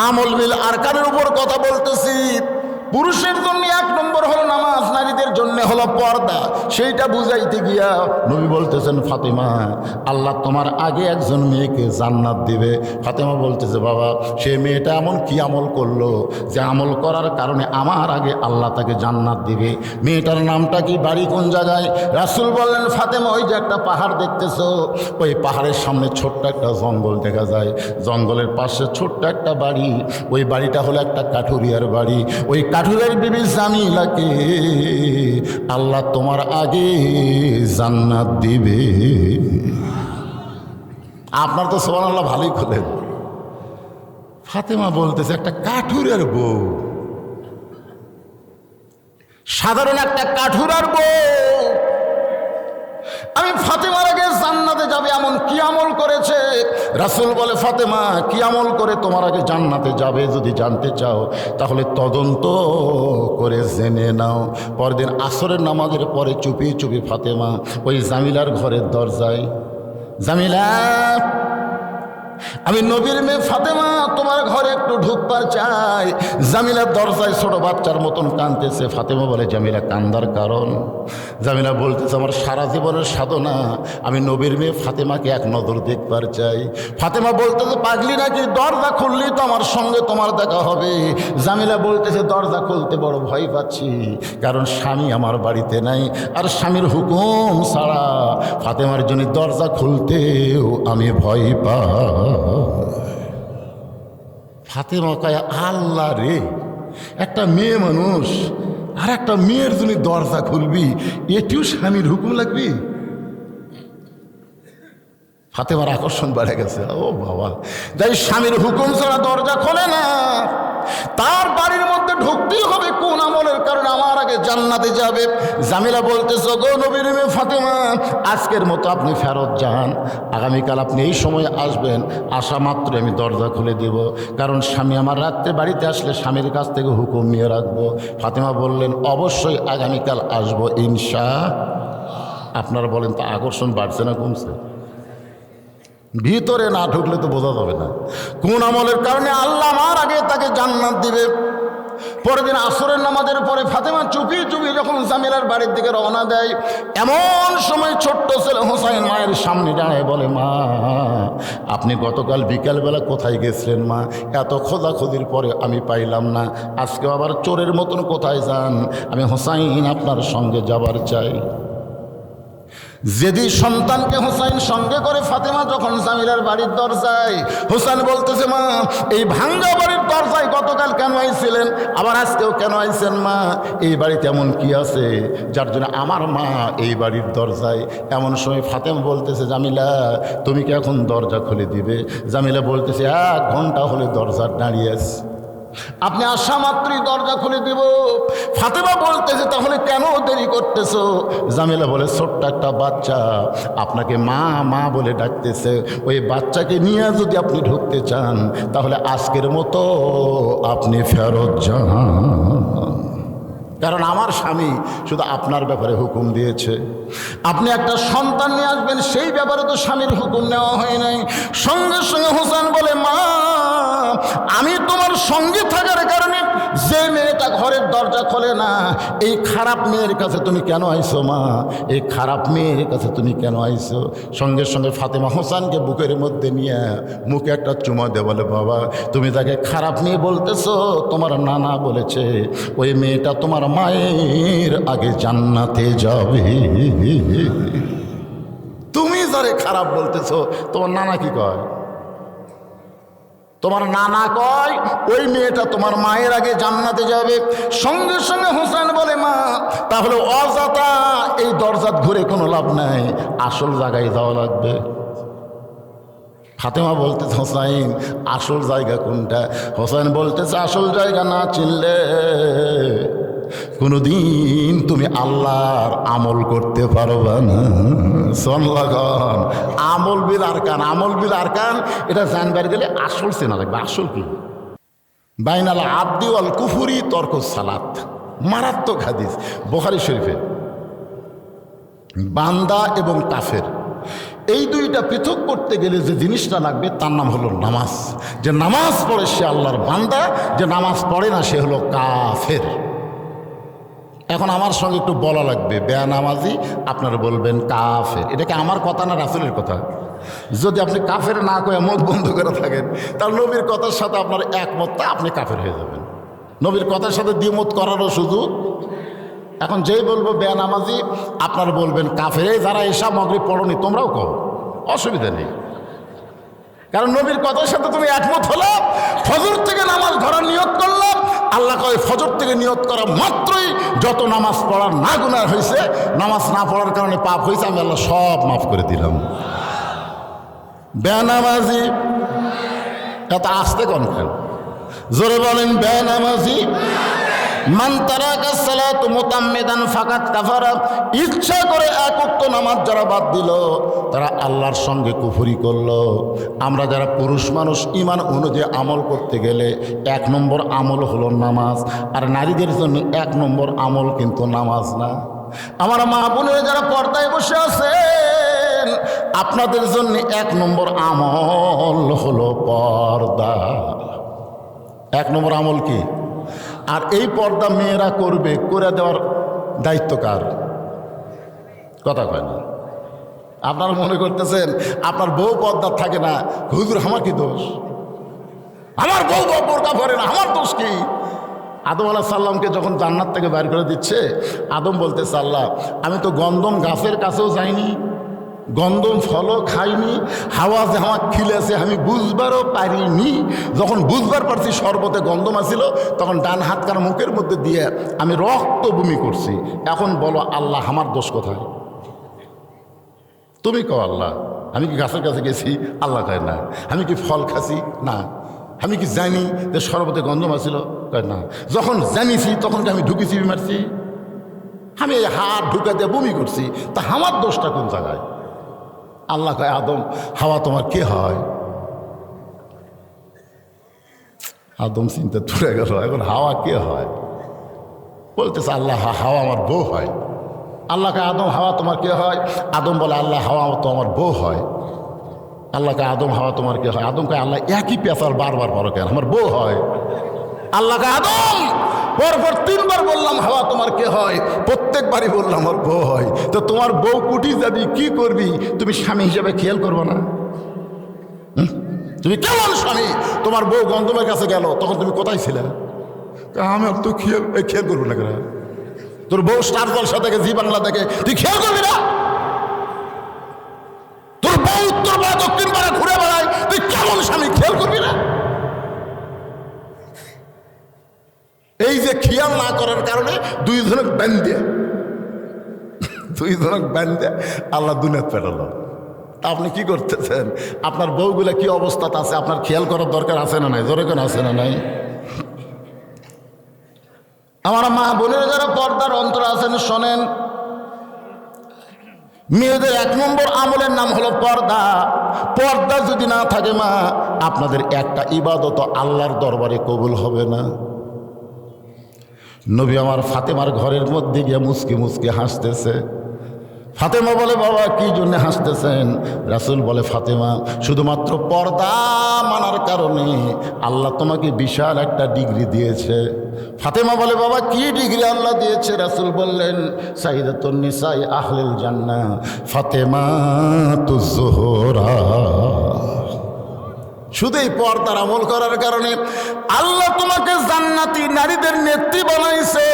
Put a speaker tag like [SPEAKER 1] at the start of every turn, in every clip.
[SPEAKER 1] আমল বিল আরকানের উপর কথা বলতেছি। পুরুষের জন্য 1 নম্বর হলো নামাজ, নারীদের জন্য হলো পর্দা। সেইটা বুঝাইতে গিয়া নবী বলতেছেন, ফাতেমা, আল্লাহ তোমার আগে একজন মেয়েকে জান্নাত দিবে। ফাতেমা বলতেছে, বাবা, সে মেয়েটা এমন কি আমল করলো যে আমল করার কারণে আমার আগে আল্লাহ তাকে জান্নাত দিবে? মেয়েটার নামটা কি, বাড়ি কোন জায়গায়? রাসূল বললেন, ফাতেমা, ওই যে একটা পাহাড় দেখতেছো, ওই পাহাড়ের সামনে ছোট্ট একটা জঙ্গল দেখা যায়, জঙ্গলের পাশে ছোট্ট একটা বাড়ি, ওই বাড়িটা হলো একটা কাঠুরিয়ার বাড়ি। ওই কাঠুরের বিবি জামিলাকে আল্লাহ তোমার আগে জান্নাত দিবে। আপনার তো সুবহানাল্লাহ ভালোই খোলেন। ফাতেমা বলতেছে, একটা কাঠুরের বউ, সাধারণ একটা কাঠুরার বউ আমি ফাতেমার আগে জান্নাতে যাবে এমন কি আমল করেছে? রাসূল বলে, ফাতেমা, কি আমল করে তোমার আগে জান্নাতে যাবে যদি জানতে চাও তাহলে তদন্ত করে জেনে নাও। পরদিন আসরের নামাজের পরে চুপি চুপি ফাতেমা ওই জামিলার ঘরের দরজায়, জামিলা, আমি নবীর মেয়ে ফাতেমা তোমার ঘরে একটু ঢুকবার চাই। জামিলা দরজায় ছোট বাচ্চার মতন কাঁদতেছে। ফাতেমা বলে, জামিলা, কান্দার কারণ? জামিলা বলতেছে, আমার সারা জীবনের সাধনা, আমি নবীর মেয়ে ফাতেমাকে এক নজর দেখবার চাই। ফাতেমা বলতেছে, পাগলি নাকি? দরজা খুললেই তো আমার সঙ্গে তোমার দেখা হবে। জামিলা বলতেছে, দরজা খুলতে বড় ভয় পাচ্ছি, কারণ স্বামী আমার বাড়িতে নাই, আর স্বামীর হুকুম ছাড়া ফাতেমার জন্য দরজা খুলতেও আমি ভয় পাই। ফাতেমা কয়, আল্লাহ রে, একটা মেয়ে মানুষ আর একটা মেয়ের জন্য দরজা খুলবি, এটিও স্বামীর হুকুম লাগবি? ফাতেমার আকর্ষণ বেড়ে গেছে। ও বাবা, যাই স্বামীর হুকুম ছাড়া দরজা খোলে না, তার বাড়ির মধ্যে ঢুকতেই হবে কোন আমলের কারণে আমার আগে জান্নাতে যাবে। জামিলা বলতেছে, গো নবীর মেয়ে ফাতেমা, আজকের মতো আপনি ফেরত যান, আগামীকাল আপনি এই সময় আসবেন, আসা মাত্র আমি দরজা খুলে দিব, কারণ স্বামী আমার রাত্রে বাড়িতে আসলে স্বামীর কাছ থেকে হুকুম নিয়ে রাখবো। ফাতেমা বললেন, অবশ্যই আগামীকাল আসবো ইনশাআল্লাহ। আপনারা বলেন তো, আকর্ষণ বাড়ছে না কমছে? ভিতরে না ঢুকলে তো বোঝা যাবে না কোন আমলের কারণে আল্লাহ আমার আগে তাকে জান্নাত দিবে। পরের দিন আসরের নামাজের পরে ফাতেমা চুপি চুপি যখন জামিলার বাড়ির দিকে রওনা দেয়, এমন সময় ছোট্ট ছেলে হোসাইন মায়ের সামনে দাঁড়ায় বলে, মা, আপনি গতকাল বিকালবেলা কোথায় গেছিলেন মা? এত খোঁজাখুঁজির পরে আমি পাইলাম না, আজকে আবার চোরের মতন কোথায় যান? আমি হোসাইন আপনার সঙ্গে যাবার চাই। যেদি সন্তানকে হোসাইন সঙ্গে করে ফাতেমা যখন জামিলার বাড়ির দরজায়, হোসেন বলতেছে, মা, এই ভাঙ্গা বাড়ির দরজায় গতকাল কেন আইছিলেন, আবার আজকেও কেন আইছেন মা? এই বাড়িতে এমন কি আছে যার জন্য আমার মা এই বাড়ির দরজায়? এমন সময় ফাতেমা বলতেছে, জামিলা, তুমি কি এখন দরজা খুলে দিবে? জামিলা বলতেছে, 1 ঘন্টা হলে দরজা দাঁড়িয়ে আছে, আপনি আসা মাত্রই দরজা খুলে দিব। ফাতেমা বলতেছে, তাহলে কেন দেরি করতেছো? জামিলা বলে, ছোট্ট একটা বাচ্চা আপনাকে মা মা বলে ডাকতেছে, ওই বাচ্চাকে নিয়ে যদি আপনি ঢুকতে চান তাহলে আজকের মতো আপনি ফেরত যান, কারণ আমার স্বামী শুধু আপনার ব্যাপারে হুকুম দিয়েছে। আপনি একটা সন্তান নিয়ে আসবেন, সেই ব্যাপারে তো স্বামীর হুকুম নেওয়া হয় নাই। সঙ্গে সঙ্গে হোসেন বলে, মা, আমি তোমার সঙ্গে থাকার কারণে যে মেয়েটা ঘরের দরজা খোলে না, এই খারাপ মেয়ের কাছে তুমি কেন আইছো মা? এই খারাপ মেয়ের কাছে তুমি কেন আইছো? সঙ্গে সঙ্গে ফাতেমা হোসেনকে বুকের মধ্যে নিয়ে মুখে একটা চুমা দিয়ে বলে, বাবা, তুমি তাকে খারাপ মেয়ে বলতেছো, তোমার নানা বলেছে ওই মেয়েটা তোমার মায়ের আগে জান্নাতে যাবে। তুমি যারে খারাপ বলতেছো, তোমার নানা কি কয়? তোমার নানা কয় ওই মেয়েটা তোমার মায়ের আগে জান্নাতে যাবে। সঙ্গে সঙ্গে হোসেন বলে, মা, তাহলে অযথা এই দরজাত ঘুরে কোনো লাভ নাই, আসল জায়গায় যাওয়া লাগবে। ফাতেমা বলতেছে, হোসাইন, আসল জায়গা কোনটা? হোসেন বলতেছে, আসল জায়গা না চিনলে কোনোদিন তুমি আল্লাহর আমল করতে পারবা না। সনলাগন আমল বিল আরকান, আমল বিল আরকান, এটা জানবার গেলে আসল চেনা লাগবে। আসল কি? বাইনাল আব্দি ওয়াল কুফুরি তরকুস সালাত, মারাত্মক হাদিস বুখারী শরীফে। বান্দা এবং কাফের এই দুইটা পৃথক করতে গেলে যে জিনিসটা লাগবে তার নাম হলো নামাজ। যে নামাজ পড়ে সে আল্লাহর বান্দা, যে নামাজ পড়ে না সে হলো কাফের। এখন আমার সঙ্গে একটু বলা লাগবে, বেনামাজি আপনারা বলবেন কাফের। এটা কি আমার কথা না রাসূলের কথা? যদি আপনি কাফের না কয়ে মুখ বন্ধ করে থাকেন, তাহলে নবীর কথার সাথে আপনার একমতটা আপনি কাফের হয়ে যাবেন। নবীর কথার সাথে দ্বিমত করারও সুযোগ। এখন যেই বলবো বেনামাজি আপনারা বলবেন কাফের। এই যারা এসা মাগরিব পড়নি তোমরাও কও, অসুবিধা নেই, কারণ নবীর কথার সাথে তুমি একমত হলো। ফজর থেকে নামাজ ধরার নিয়ত করলাম, আল্লাহ কয় ফজর থেকে নিয়ত করা মাত্রই যত নামাজ পড়ার না গুনাহ হয়েছে, নামাজ না পড়ার কারণে পাপ হয়েছে, আমি আল্লাহ সব মাফ করে দিলাম। বেনামাজি এত আসতে কনফেন, জোরে বলেন বেনামাজি। মান তারাকা সালাত মুতাম্মিদান ফাকাত কাফারা, ইচ্ছা করে এক ওয়াক্ত নামাজ যারা বাদ দিল তারা আল্লাহর সঙ্গে কুফরি করলো। আমরা যারা পুরুষ মানুষ ঈমান অনুযায়ী আমল করতে গেলে 1 নম্বর আমল হলো নামাজ, আর নারীদের জন্য 1 নম্বর আমল কিন্তু নামাজ না। আমার মা বোনেরা যারা পর্দায় বসে আছেন, আপনাদের জন্য 1 নম্বর আমল হলো পর্দা। 1 নম্বর আমল কি? আর এই পর্দা মেয়েরা করবে, করে দেওয়ার দায়িত্ব কার? কথা কয় না। আপনারা মনে করতেছেন আপনার বউ পর্দা থাকে না, হুজুর আমার কি দোষ? আমার বউ বোরকা পরে না, আমার দোষ কি? আদম আলাইহিস সালামকে যখন জান্নাত থেকে বাইর করে দিচ্ছে, আদম বলতেছে আল্লাহ আমি তো গন্ধম গাছের কাছেও যাইনি, গন্ধম ফলও খাইনি, হাওয়া যে আমার খিলেছে আমি বুঝবারও পারিনি। যখন বুঝবার পারছি শরবতে গন্ধম আসিল, তখন ডান হাতকার মুখের মধ্যে দিয়ে আমি রক্ত বমি করছি। এখন বলো আল্লাহ আমার দোষ কোথায়? তুমি কও আল্লাহ। আমি কি গাছের কাছে গেছি? আল্লাহ কয় না। আমি কি ফল খাসি? না। আমি কি জানি যে শরবতে গন্ধম আসিল? কয় না। যখন জানিছি তখন কি আমি ঢুকেছি মারছি? আমি এই হাত ঢুকে দিয়ে বমি করছি, তা আমার দোষটা কোন জায়গায়? আল্লাহ কয় আদম হাওয়া তোমার কে হয়? আদম চিন্তা তুলে গেল, এখন হাওয়া কে হয়? বলতেছে আল্লাহ হাওয়া আমার বউ হয়। আল্লাহ কয় আদম হাওয়া তোমার কে হয়? আদম বলে আল্লাহ হাওয়া তো আমার বউ হয়। আল্লাহ কয় আদম হাওয়া তোমার কে হয়? আদম কয় আল্লাহ একই পেঁচার বারবার বড় কেন, আমার বউ হয়। আল্লাহ কয় আদম পরপর 3 বার বললাম হাওয়া তোমার কে হয়, প্রত্যেকবারই বললাম আমার বউ হয়। তো তোমার বউ কুটি যাবি, কি করবি? তুমি স্বামী হিসেবে খেয়াল করবো না? তুমি কেমন স্বামী? তোমার বউ গন্ধমের কাছে গেল, তখন তুমি কোথায় ছিলে? আমি তো খেয়াল করবো না কেন? তোর বউ স্টার জলসা থেকে, জি বাংলা থেকে, তুই খেয়াল করবি না? তোর বউ উত্তর পাড়া দক্ষিণ পাড়া ঘুরে বেড়ায়, তুই কেমন স্বামী খেয়াল করবি না? এই যে খেয়াল না করার কারণে দুই জনক ব্যান্ডে আল্লাহ দুনিয়াত পেটালো। আপনি কি করতেছেন? আপনার বউগুলা কি অবস্থাতে আছে আপনার খেয়াল করার দরকার আছে না নাই? জোরে কেন আছে না নাই? আমার মা বোনেরা যারা পর্দার অন্তর আছেন শোনেন, মেয়েদের 1 নম্বর আমলের নাম হলো পর্দা। পর্দা যদি না থাকে মা, আপনাদের একটা ইবাদত আল্লাহর দরবারে কবুল হবে না। নবী আমার ফাতেমার ঘরের মধ্যে গিয়ে মুচকি মুচকি হাসতেছে। ফাতেমা বলে বাবা কি জন্য হাসতেছেন? রাসূল বলে ফাতেমা শুধুমাত্র পর্দা মানার কারণে আল্লাহ তোমাকে বিশাল একটা ডিগ্রি দিয়েছে। ফাতেমা বলে বাবা কি ডিগ্রি আল্লাহ দিয়েছে? রাসূল বললেন সাইয়্যিদাতুন নিসাই আহলিল জান্নাহ ফাতেমাতুজ জোহরা। শুধু এই পর্দার আমল করার কারণে আল্লাহ তোমাকে জান্নাতি নারীদের নেত্রী বানাইছে।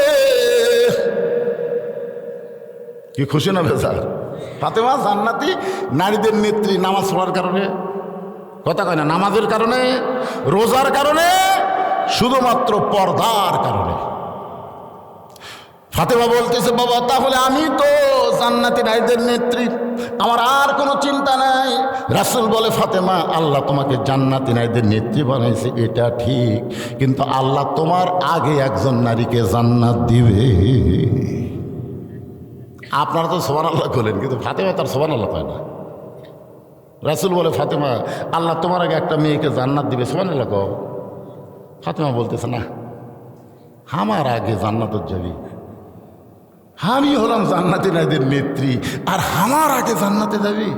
[SPEAKER 1] কি খুশি না বেজার? ফাতেমা জান্নাতি নারীদের নেত্রী নামাজ পড়ার কারণে। কথা কয় না? নামাজের কারণে, রোজার কারণে, শুধুমাত্র পর্দার কারণে। ফাতেমা বলতেছে বাবা তাহলে আমি তো জান্নাতি নারীদের নেত্রী, আমার আর কোনো চিন্তা নাই। রাসূল বলে ফাতেমা আল্লাহ তোমাকে জান্নাতি নারীদের নেত্রী বানাইছে এটা ঠিক, কিন্তু আল্লাহ তোমার আগে একজন নারীকে জান্নাত দিবে। আপনারা তো সুবহানাল্লাহ বলেন, কিন্তু ফাতেমা তার সুবহানাল্লাহ কয় না। রাসূল বলে ফাতেমা আল্লাহ তোমার আগে একটা মেয়েকে জান্নাত দিবে, সুবহানাল্লাহ কও। ফাতেমা বলতেছে না, আমার আগে জান্নাত যাবি, আমি হলাম জান্নাতি নারীদের নেত্রী, আর আমার আগে জান্নাতে যাবি?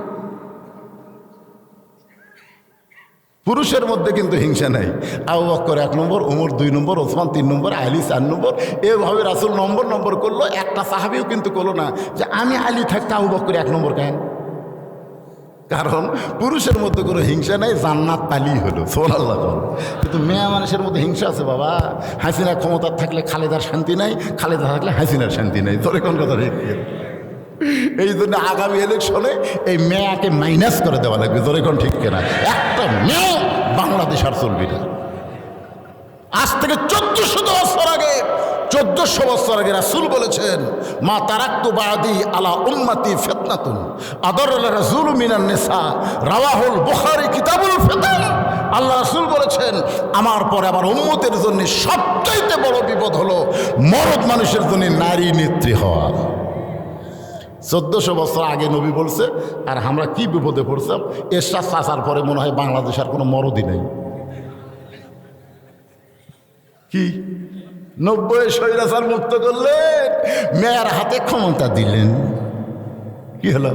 [SPEAKER 1] পুরুষের মধ্যে কিন্তু হিংসা নাই। আবু বকর 1 নম্বর, ওমর 2 নম্বর, ওসমান 3 নম্বর, আলী 4 নম্বর, এভাবে রাসূল নম্বর করলো। একটা সাহাবীও কিন্তু করলো না যে আমি আলী থাকতে আবু বকর 1 নম্বর কেন। কারণ পুরুষের মধ্যে কোনো হিংসা নাই, জান্নাত পালি হলো, সুবহানাল্লাহ। কিন্তু মেয়ে মানুষের মধ্যে হিংসা আছে বাবা। হাসিনা ক্ষমতা থাকলে খালেদার শান্তি নাই, খালেদা থাকলে হাসিনার শান্তি নাই। তোর কোন কথা ঠিক? এই জন্য আগামী ইলেকশনে এই মেয়াকে মাইনাস করে দেওয়া লাগবে। তোর কোন ঠিক কেনা? একটা মেয়ে বাংলাদেশ আর চলবি না। আজ থেকে 1400 বছর আগে রাসূল বলেছেন, মা তারাক্তু বাদি আলা উম্মতি ফিতনাতুন আদারুল রাসূল মিনান নিসা, রাওয়াহুল বুখারী কিতাবুল ফিতান। আল্লাহ রাসূল বলেছেন, আমার পরে আমার উম্মতের জন্য সবচাইতে বড় বিপদ হলো মরদ মানুষের জন্য নারী নেত্রী হওয়া। 1400 বছর আগে নবী বলছে, আর আমরা কি বিপদে পড়ছিলাম। এরশাদ চাচার পরে মনে হয় বাংলাদেশ আর কোনো মরদই নেই। কি 90 স্বৈরাচার মুক্ত করলেন, মেয়ের হাতে ক্ষমতা দিলেন, কি হলো?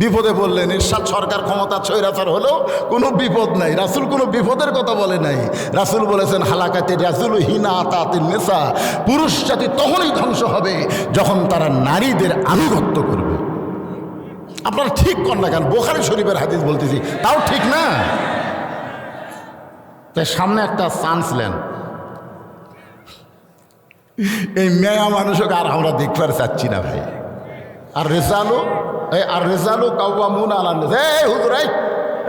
[SPEAKER 1] বিপদে বললেন। এরশাদ সরকার ক্ষমতা স্বৈরাচার হলেও কোনো বিপদ নাই। রাসূল কোনো বিপদের কথা বলে নাই। রাসূল বলেছেন, হালাকাতে রাসূল হিনা আতাতিন নিসা, পুরুষ জাতি তখনই ধ্বংস হবে যখন তারা নারীদের আনুগত্য করবে। আপনারা ঠিক কর না কেন? বুখারী শরীফের হাদিস বলতেছি, তাও ঠিক না। তাই সামনে একটা চান্স নেন। এই মেয়া মানুষকে আর আমরা দেখবার চাচ্ছি না ভাই। আর রেজালু কাওয়ামুনা আলা নিসা। এই হুজুর,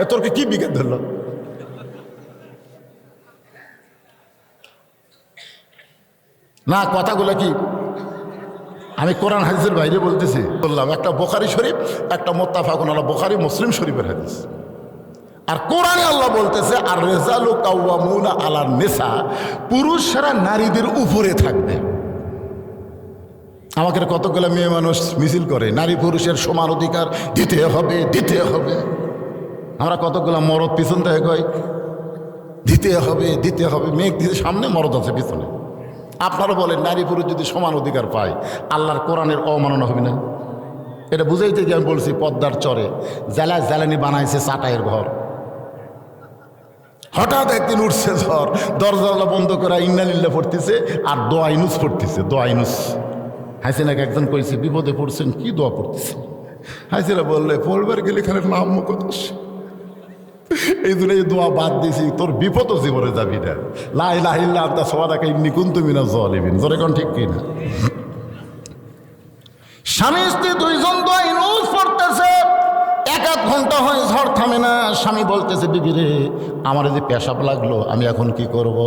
[SPEAKER 1] এই তোরকে কি বিকেট ধরলো? না, কথাগুলো কি আমি কোরআন হাদিসের বাইরে বলতেছি। বললাম একটা বুখারী শরীফ, একটা মুত্তাফাকুন আলাইহি বুখারী মুসলিম শরীফের হাদিস। আর কোরআনে আল্লাহ বলতেছে, আর রেজালু কাওয়ামুনা আলা নিসা, পুরুষরা নারীদের উপরে থাকবে। আমাকে কতগুলো মেয়ে মানুষ মিছিল করে নারী পুরুষের সমান অধিকার দিতে হবে, দিতে হবে। আমরা কতগুলো মরদ পিছন থেকে কই দিতে হবে, দিতে হবে। মেয়ে দিতে সামনে, মরদ আছে পিছনে। আপনারা বলেন, নারী পুরুষ যদি সমান অধিকার পায়, আল্লাহর কোরআনের অমাননা হবে না? এটা বুঝাইতে গিয়ে আমি বলছি, পদ্মার চরে জ্বালানি বানাইছে চাটাইয়ের ঘর। হঠাৎ একদিন উঠছে ঝড়, দরজা বন্ধ করা ইন্নালিল্লাহ পড়তেছে আর দোয়া ইনুস পড়তেছে। দোয়া ইনুস। হাসিনাকে একজন কইছে, বিপদে পড়ছেন, কি দোয়া পড়তেছে? হাসিনা বললে, পড়বার গেলে এখানে নাম মুখত আসে। এই জন্য এই দোয়া বাদ দিয়েছি, তোর বিপদও জীবনে যাবি না। লা ইলাহা ইল্লা আনতা সুবহানাকা ইন্নী কুনতু মিনাজ জালিমিন। জোরে কোন ঠিক কি না? স্বামী স্ত্রী দুইজন দোয়া ইনুস পড়তেছে, 1-1 ঘন্টা হয়, ঝড় থামে না। স্বামী বলতেছে, বিবি রে, আমার যে পেশাব লাগলো, আমি এখন কি করব?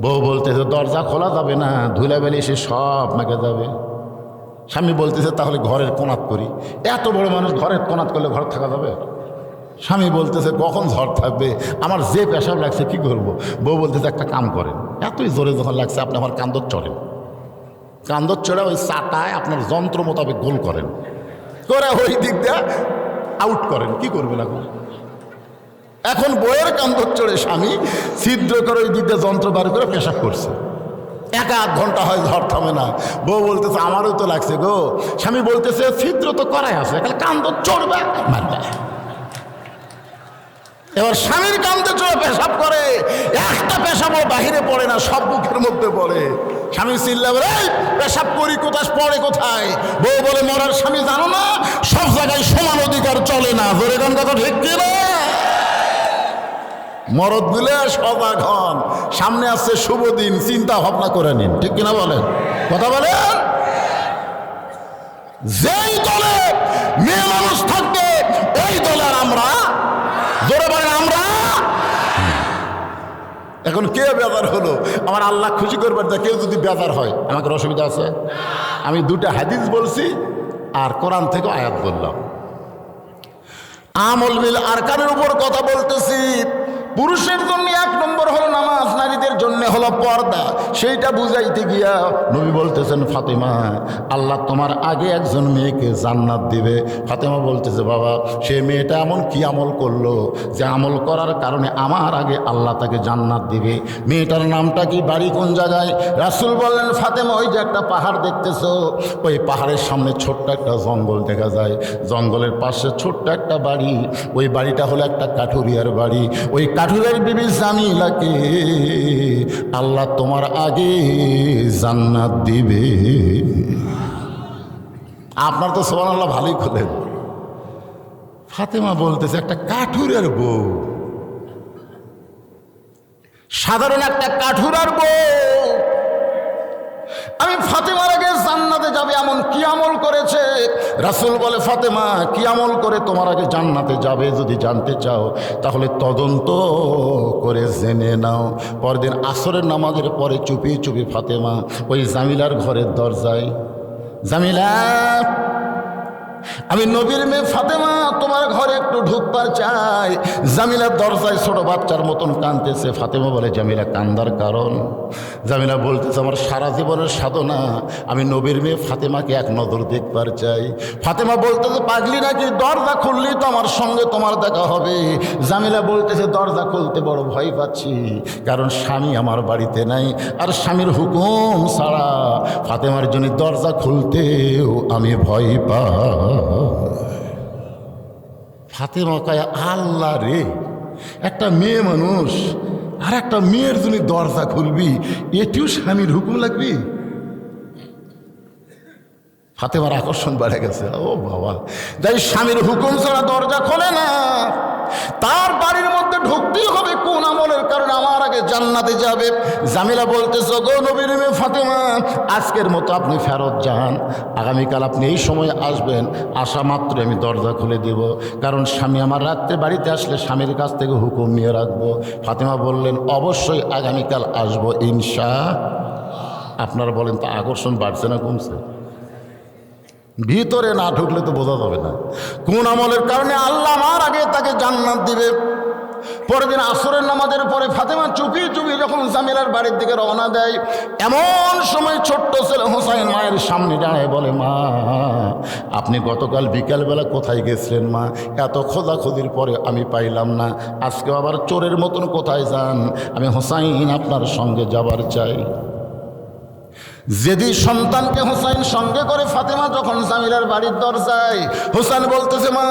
[SPEAKER 1] বউ বলতেছে, দরজা খোলা যাবে না, ধুলাবেলি সে সব মেকে যাবে। স্বামী বলতেছে, তাহলে ঘরের কোনাত করি। এত বড় মানুষ, ঘরের কোনাত করলে ঘর থাকা যাবে? স্বামী বলতেছে, কখন ঝড় থাকবে, আমার যে পেশাব লাগছে কি করব? বউ বলতেছে, একটা কাম করেন, এতই জোরে যখন লাগছে আপনি আমার কান্দর চড়েন। কান্দর চড়ে ওই চাটায় আপনার যন্ত্র মোতাবেক গোল করেন, করে ওই দিক দিয়ে আউট করেন। কি করবেন এখন? এখন বইয়ের কান্দর চড়ে স্বামী ছিদ্র করে ওই দিক দিয়ে যন্ত্র বার করে পেশাব করছে। 1-1 ঘন্টা হয়, ঝড় থামে না। বউ বলতেছে, আমারও তো লাগছে গো। স্বামী বলতেছে, ছিদ্র তো করাই আছে, কান্দর চড়বে মারবে। এবার স্বামীর কান্দে চড়ে পেশাব করে, একটা পেশাবও বাহিরে পড়ে না, সব মুখের মধ্যে পড়ে। স্বামী চিল্লা বলে, পেশাব করি কোথায়, পড়ে কোথায়? বউ বলে, মরার স্বামী জানো না, সব জায়গায় সমান অধিকার চলে না। ধরে গান কথা ঠিক কিনা? মরদ দিলে সজাগ হন, সামনে আসছে শুভ দিন, চিন্তা ভাবনা করে নিন। ঠিক কিনা বলেন? কথা বলেন। যেই দলে মেয়ে মানুষ থাকবে, ওই দলের আমরা। জোরে বলেন, আমরা। এখন কে বেজার হলো? আমার আল্লাহ খুশি করবার, কেউ যদি বেজার হয়, আমাকে অসুবিধা আছে? আমি 2টা হাদিস বলছি আর কোরআন থেকে আয়াত বললাম। আমল বিল আরকানের উপর কথা বলতেছি। পুরুষের জন্য 1 নম্বর হলো নামাজ, নারীদের জন্য হলো পর্দা, সেইটা বুঝাইতে গিয়া নবী বলতেছেন ফাতেমা আল্লাহ তোমার আগে একজন মেয়েকে জান্নাত দিবে। ফাতেমা বলতেছে বাবা সে মেয়েটা এমন কি আমল করলো যে আমল করার কারণে আমার আগে আল্লাহ তাকে জান্নাত দিবে? মেয়েটার নামটা কি, বাড়ি কোন জায়গায়? রাসূল বললেন ফাতেমা ওই যে একটা পাহাড় দেখতেছো, ওই পাহাড়ের সামনে ছোট্ট একটা জঙ্গল দেখা যায়, জঙ্গলের পাশে ছোট্ট একটা বাড়ি, ওই বাড়িটা হলো একটা কাঠুরিয়ার বাড়ি। ওই কাঠুরিয়ার বিবি জামিলাকে আল্লাহ তোমার আগে জান্নাত দিবে। আপনার তো সুবহানাল্লাহ ভালোই খোলেন। ফাতেমা বলতেছে একটা কাঠুরিয়ার বউ, সাধারণ একটা কাঠুরার বউ আমি ফাতেমার আগে জান্নাতে যাবে এমন কি আমল করেছে? রাসূল বলে ফাতেমা কি আমল করে তোমার আগে জান্নাতে যাবে যদি জানতে চাও তাহলে তদন্ত করে জেনে নাও। পরদিন আসরের নামাজের পরে চুপি চুপি ফাতেমা ওই জামিলার ঘরের দরজায়, জামিলা আমি নবীর মেয়ে ফাতেমা তোমার ঘরে একটু ঢুকবার চাই। জামিলা দরজায় ছোট বাচ্চার মতন কাঁদতেছে। ফাতেমা বলে জামিলা কান্দার কারণ? জামিলা বলতেছে আমার সারা জীবনের সাধনা আমি নবীর মেয়ে ফাতেমাকে এক নজর দেখবার চাই। ফাতেমা বলতেছে পাগলি নাকি, দরজা খুললেই তো আমার সঙ্গে তোমার দেখা হবে। জামিলা বলতেছে দরজা খুলতে বড় ভয় পাচ্ছি, কারণ স্বামী আমার বাড়িতে নাই, আর স্বামীর হুকুম ছাড়া ফাতেমার জন্য দরজা খুলতেও আমি ভয় পাই। ফাতেমা কয় আল্লাহ রে, একটা মেয়ে মানুষ আর একটা মেয়ের জন্য দরজা খুলবি, এটিও স্বামীর হুকুম লাগবি? ফাতেমার আকর্ষণ বেড়ে গেছে। ও বাবা, যাই স্বামীর হুকুম ছাড়া দরজা খোলে না, তার বাড়ির মধ্যে ঢুকতেই হবে কোন আমলের কারণে আমার আগে জান্নাতে যাবে। জামিলা বলতেছ গো নবীর মেয়ে ফাতেমা আজকের মতো আপনি ফেরত যান, আগামীকাল আপনি এই সময় আসবেন, আসা মাত্র আমি দরজা খুলে দেব, কারণ স্বামী আমার রাত্রে বাড়িতে আসলে স্বামীর কাছ থেকে হুকুম নিয়ে রাখবো। ফাতেমা বললেন অবশ্যই আগামীকাল আসবো ইনশাআল্লাহ। আপনারা বলেন তো আকর্ষণ বাড়ছে না কমছে? ভিতরে না ঢুকলে তো বোঝা যাবে না কোন আমলের কারণে আল্লাহ আমার আগে তাকে জান্নাত দিবে। পরের দিন আসরের নামাজের পরে ফাতেমা চুপি চুপি যখন জামিলার বাড়ির দিকে রওনা দেয়, এমন সময় ছোট্ট ছেলে হোসাইন মায়ের সামনে দাঁড়ায় বলে মা আপনি গতকাল বিকালবেলা কোথায় গেছিলেন মা? এত খোঁজাখুঁজির পরে আমি পাইলাম না, আজকে আবার চোরের মতন কোথায় যান? আমি হোসাইন আপনার সঙ্গে যাবার চাই। যেদি সন্তানকে হোসাইন সঙ্গে করে ফাতেমা যখন জামিলার বাড়ির দরজায়, হোসেন বলতেছে মা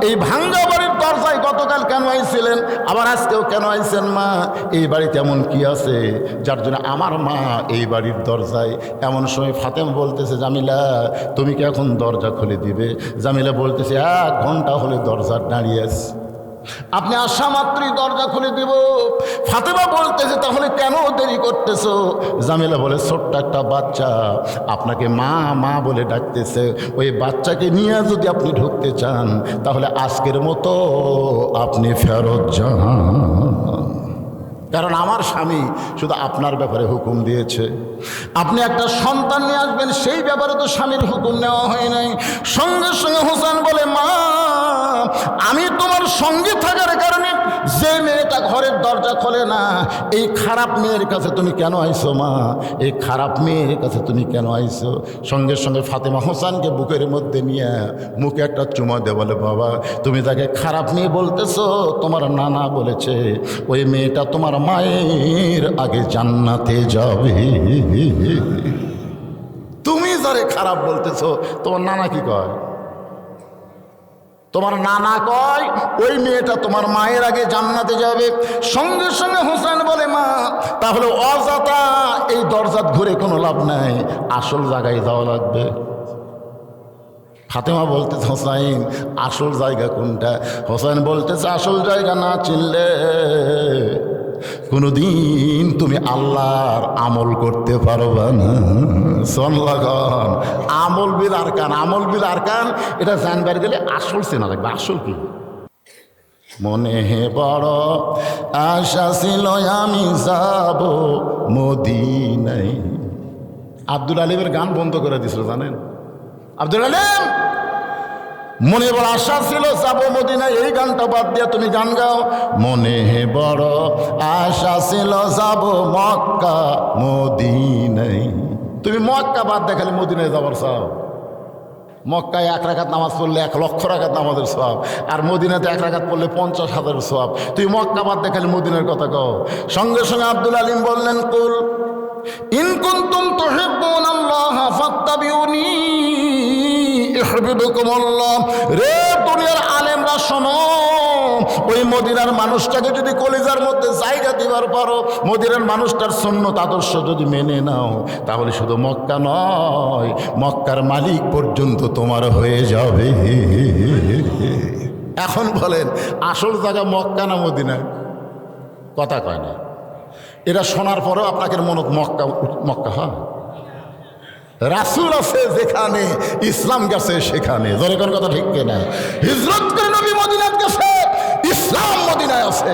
[SPEAKER 1] এই ভাঙ্গা বাড়ির দরজায় গতকাল কেন আইছিলেন, আবার আজকেও কেন আইছেন মা? এই বাড়িতে এমন কি আছে যার জন্য আমার মা এই বাড়ির দরজায়? এমন সময় ফাতেমা বলতেছে জামিলা তুমি কি এখন দরজা খুলে দিবে? জামিলা বলতেছে 1 ঘন্টা হলে দরজা দাঁড়িয়ে আছে, আপনি আসা মাত্রই দরজা খুলে দিব। ফাতেমা বলতেছে তাহলে কেন দেরি করতেছো? জামিলা বলে ছোট্ট একটা বাচ্চা আপনাকে মা মা বলে ডাকতেছে, ওই বাচ্চাকে নিয়ে যদি আপনি ঢুকতে চান তাহলে আজকের মতো আপনি ফেরত যান, কারণ আমার স্বামী শুধু আপনার ব্যাপারে হুকুম দিয়েছে। আপনি একটা সন্তান নিয়ে আসবেন সেই ব্যাপারে তো স্বামীর হুকুম নেওয়া হয় নাই। সঙ্গে সঙ্গে হোসেন বলে মা আমি তোমার সঙ্গে থাকার কারণে যে মেয়েটা ঘরের দরজা খোলে না এই খারাপ মেয়ের কাছে তুমি কেন আইছো মা? এই খারাপ মেয়ের কাছে তুমি কেন আইছো? সঙ্গে সঙ্গে ফাতেমা হোসেনকে বুকের মধ্যে নিয়ে মুখে একটা চুমা দিয়ে বলে বাবা তুমি তাকে খারাপ মেয়ে বলতেছো, তোমার নানা বলেছে ওই মেয়েটা তোমার মায়ের আগে জান্নাতে যাবে। তুমি যারে খারাপ বলতেছো তোমার নানা কি কয়? তোমার নানা কয় ওই মেয়েটা তোমার মায়ের আগে জান্নাতে যাবে। সঙ্গে সঙ্গে হোসেন বলে মা তাহলে অযথা এই দরজা ঘুরে কোনো লাভ নাই, আসল জায়গায় যাওয়া লাগবে। ফাতেমা বলতেছে হোসাইন আসল জায়গা কোনটা? হোসেন বলতেছে আসল জায়গা না চিনলে কোনোদিন তুমি আল্লাহর আমল করতে পারবা না। সনলাগন আমল বিল আরকান, আমল বিল আরকান এটা জানবার গেলে আসল চেনা লাগবে। আসল কি? মনে বড় আশা ছিল আমি যাব মদিনায়। আব্দুল আলিমের গান বন্ধ করে দিছিল জানেন? আব্দুল আলিম মনে বড় আশা ছিল যাবো মদিনায়, এই গানটা বাদ দিয়ে তুমি গান গাও। মনে বড় আশা ছিল যাবো মক্কা মদিনায়। তুমি মক্কা বাদ দিয়ে খালি মদিনায় যাবার চাও। মক্কায় 1 রাকাত নামাজ পড়লে 1 লক্ষ রাকাত নামাজের সওয়াব, আর মদিনাতে 1 রাকাত পড়লে 50,000 সওয়াব। তুই মক্কা বাদ দিয়ে খালি মদিনার কথা কও। সঙ্গে সঙ্গে আব্দুল আলিম বললেন, কুল ইন কুনতুম তুহিব্বুনাল্লাহ ফাত্তাবিউনি ইউহিব্বুকুমুল্লাহ। রে দুনিয়ার আলেমরা শোনো, ওই মদিনার মানুষটাকে যদি কলিজার মধ্যে জায়গা দিবার পারো, মদিনার মানুষটার সুন্নত আদর্শ যদি মেনে নাও, তাহলে শুধু মক্কা নয়, মক্কার মালিক পর্যন্ত তোমার হয়ে যাবে। এখন বলেন আসল জায়গা মক্কা না মদিনা? কথা কয় না। এটা শোনার পরেও আপনাকে মনে মক্কা মক্কা হয়। রাসূল আছে যেখানে, ইসলাম গেছে সেখানে। জোরে কোন কথা ঠিক কিনা? হিজরত করে নবী মদিনায় গেছে, ইসলাম মদিনায় আছে।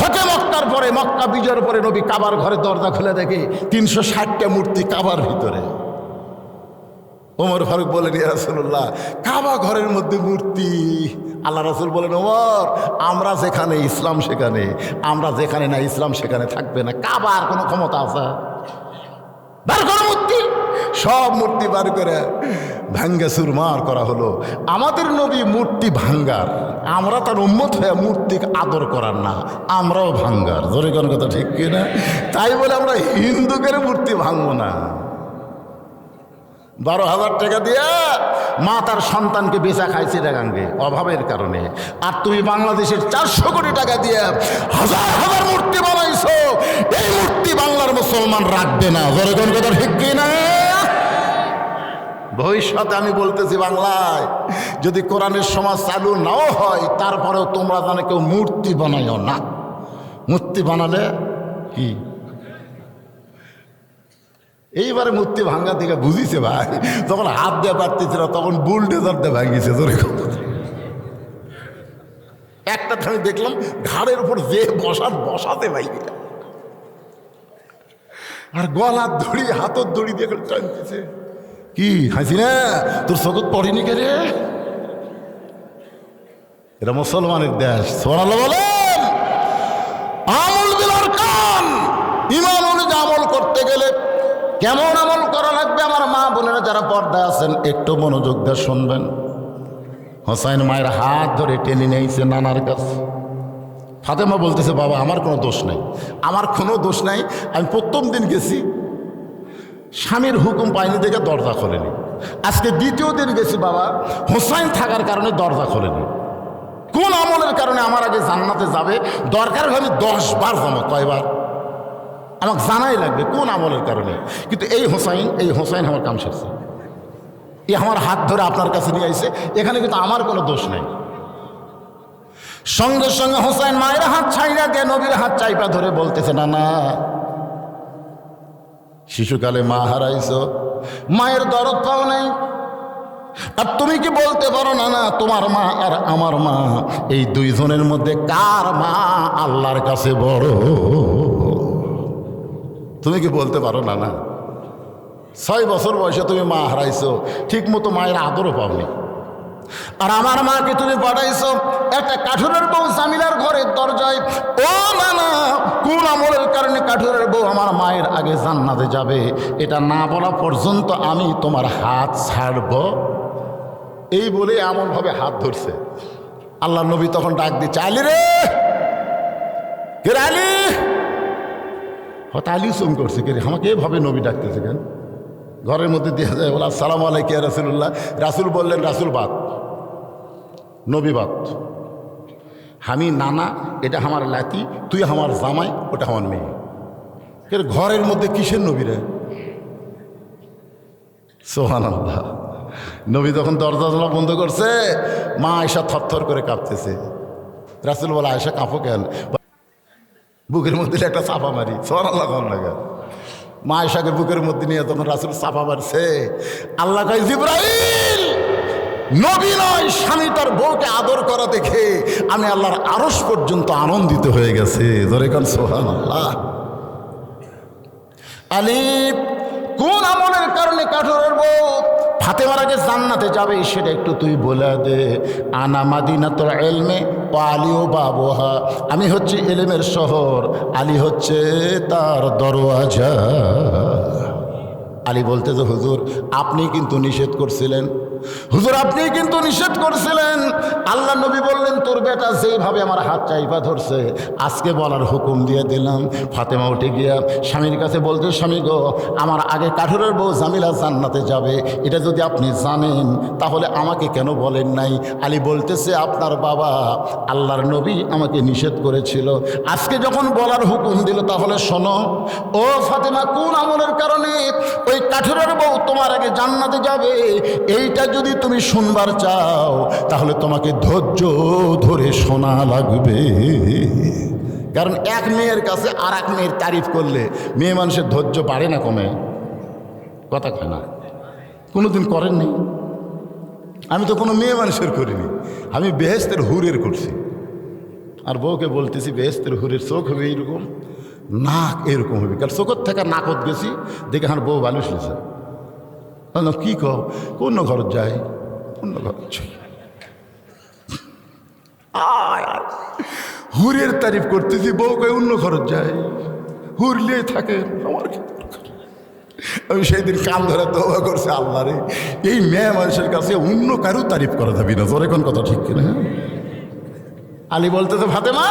[SPEAKER 1] হতে মক্কার পরে, মক্কা বিজয়ের পরে নবী কাবার ঘরে দরজা খুলে দেখে 360টা মূর্তি কাবার ভিতরে। ওমর ফারুক বলেন, ইয়া রাসূলুল্লাহ, কাবা ঘরের মধ্যে মূর্তি। আল্লাহ রাসূল বলেন, ওমর, আমরা যেখানে ইসলাম সেখানে, আমরা যেখানে না ইসলাম সেখানে থাকবে না। কাবার কোনো ক্ষমতা আছে? বার করে মূর্তি, সব মূর্তি বার করে ভাঙ্গা চুরমার করা হলো। আমাদের নবী মূর্তি ভাঙ্গার, আমরা তার উম্মত হয়ে মূর্তি আদর করার না, আমরাও ভাঙ্গার। জোরে কোন কথা ঠিক কিনা? তাই বলে আমরা হিন্দুদের মূর্তি ভাঙবো না। 12,000 টাকা দিয়ে মা তার সন্তানকে বেচা খাইছে টাকাঙ্গে অভাবের কারণে, আর তুমি বাংলাদেশের 400 কোটি টাকা দিয়ে হাজার হাজার মূর্তি বানাইছো। এই মূর্তি বাংলার মুসলমান রাখবে না। জোরে কোন কথা ঠিক কিনা? ভবিষ্যতে আমি বলতেছি, বাংলায় যদি কোরআনের সমাজ চালু নাও হয়, তারপরেও তোমরা জানে কেউ মূর্তি বানাইও না। মূর্তি বানালে কি এইবারে মূর্তি ভাঙ্গা থেকে বুঝিছে ভাই, যখন হাত দিয়ে পারতেছিল তখন বুলডোজার দিয়ে ভাঙিছে। জোরে একটা আমি দেখলাম ঘাড়ের উপর যে বসাতে ভাই, আর গলার দড়ি হাতের দড়ি দিয়ে টানতেছে। কি হাসি না তোর চোখত পড়েনি কে রে? এটা মুসলমানের দেশ। সোনালো বলেন, আমল বিলার কান। ইমান অনুযায়ী আমল করতে গেলে কেমন আমল করা লাগবে? আমার মা বোনেরা যারা পর্দায় আছেন একটু মনোযোগ দিয়ে শুনবেন। হোসাইন মায়ের হাত ধরে টেনে নিয়েছে নানার কাছে। ফাতেমা বলতেছে, বাবা আমার কোনো দোষ নাই, আমার কোনো দোষ নাই। আমি প্রথম দিন গেছি, স্বামীর হুকুম পাইনি দেখে দরজা খোলেনি। আজকে দ্বিতীয় দিন গেছি, বাবা হোসাইন থাকার কারণে দরজা খোলেনি। কোন আমলের কারণে আমার আগে জান্নাতে যাবে? দরকার হলে 10 বার যাবো। কয়বার? আমাকে জানাই লাগবে কোন আমলের কারণে। কিন্তু এই হোসাইন আমার কাম সারছে। এ আমার হাত ধরে আপনার কাছে নিয়ে আইছে, এখানে কিন্তু আমার কোনো দোষ নেই। সঙ্গে সঙ্গে হোসাইন মায়ের হাত ছাইরা দিয়ে নবীর হাত চাইপা ধরে বলতেছে, না না, শিশুকালে মা হারাইছো, মায়ের দরদ পাও নাই, আর তুমি কি বলতে পারো না না তোমার মা আর আমার মা, এই দুইজনের মধ্যে কার মা আল্লাহর কাছে বড়? তুমি কি বলতে পারো না না 6 বছর বয়সে তুমি মা হারাইছো, ঠিক মতো মায়ের আদরও পাওনি। আর আমার মাকে তুমি পাঠাইছো একটা কাঠুরের বউ জামিলার ঘরের দরজায়। ও না না, কোন আমলের কারণে কাঠুরের বউ আমার মায়ের আগে জান্নাতে যাবে এটা না বলা পর্যন্ত আমি তোমার হাত ছাড়ব? এই বলে এমনভাবে হাত ধরছে। আল্লাহ নবী তখন ডাক দিচ্ছে, আলী রে, কে আলী? হয়তো আলী চুম করছে, কে আমাকে এভাবে নবী ডাকতেছে কেন? ঘরের মধ্যে দেওয়া যায়, বলে আসসালামু আলাইকুম রাসূলুল্লাহ। রাসূল বললেন, রাসূল বাত, নবী বাত। আমি নানা, এটা আমার লাতি, তুই আমার জামাই, ওটা আমার মেয়ে। ঘরের মধ্যে কিসের নবী রে? সুবহানাল্লাহ। নবী তখন দরজা বন্ধ করছে, মা আয়েশা থরথর করে কাঁপতেছে। রাসূল বলে, আয়েশা কাঁপো কেন? বুকের মধ্যে একটা চাপা মারি। সুবহানাল্লাহ লাগে। মা আয়েশাকে বুকের মধ্যে নিয়ে তখন রাসূল চাপা মারছে। আল্লাহ কয়, জিবরাইল, নবী নয়, স্বামী তার বউকে আদর করা দেখে আমি আল্লাহর আরশ পর্যন্ত আনন্দিত হয়ে গেছে। ধরে কান সুবহানাল্লাহ। আলী, কোন আমলের কারণে কাঠুরের বউ ফাতেমার আগে জান্নাতে যাবে সেটা একটু তুই বলে দে। আনা মাদিনাতুল ইলমি ও আলিও বাবুহা, আমি হচ্ছে ইলমের শহর, আলী হচ্ছে তার দরওয়াজা। আলী বলতে যে হুজুর আপনি কিন্তু নিষেধ করছিলেন, হুজুর আপনি কিন্তু নিষেধ করছিলেন। আল্লাহ নবী বললেন তোর বেটা যেইভাবে আমার হাত চাইপা ধরছে আজকে বলার হুকুম দিয়ে দিলাম। ফাতেমা উঠে গিয়া স্বামীর কাছে বলতে, স্বামী গো আমার আগে কাঠুরের বউ জামিলা জান্নাতে যাবে, এটা যদি আপনি জানেন তাহলে আমাকে কেন বলেন নাই? আলী বলতেছে আপনার বাবা আল্লাহর নবী আমাকে নিষেধ করেছিল, আজকে যখন বলার হুকুম দিল তাহলে শোনো। ও ফাতেমা, কোন আমলের কারণে ওই কাঠুরের বউ তোমার আগে জান্নাতে যাবে এইটা যদি তুমি শুনবার চাও তাহলে তোমাকে ধৈর্য ধরে শোনা লাগবে। কারণ এক মেয়ের কাছে আর এক মেয়ের তারিফ করলে মেয়ে মানুষের ধৈর্য বাড়ে না কমে? কথা কয় না? কোনোদিন করেননি? আমি তো কোনো মেয়ে মানুষের করিনি, আমি বেহেস্তের হুরের করছি। আর বউকে বলতেছি বেহেস্তের হুরের চোখ হবে এইরকম, নাক এরকম হবে। কারণ চোখের থেকে নাকত গেছি দেখে আমার বউ বালুস লিছে। কি কও? অন্য ঘর যায়, অন্য ঘর হুরের তারিফ করতেছি, বউ কয় অন্য ঘর যায়, হুরলে থাকে আমার। আমি সেই দিন কান ধরে তওবা করছি, আল্লাহ রে এই মেয়ে মানুষের কাছে অন্য কারো তারিফ করা যাবে না। তোর এখন কথা ঠিক কিনা? আলী বলতেছে ফাতেমা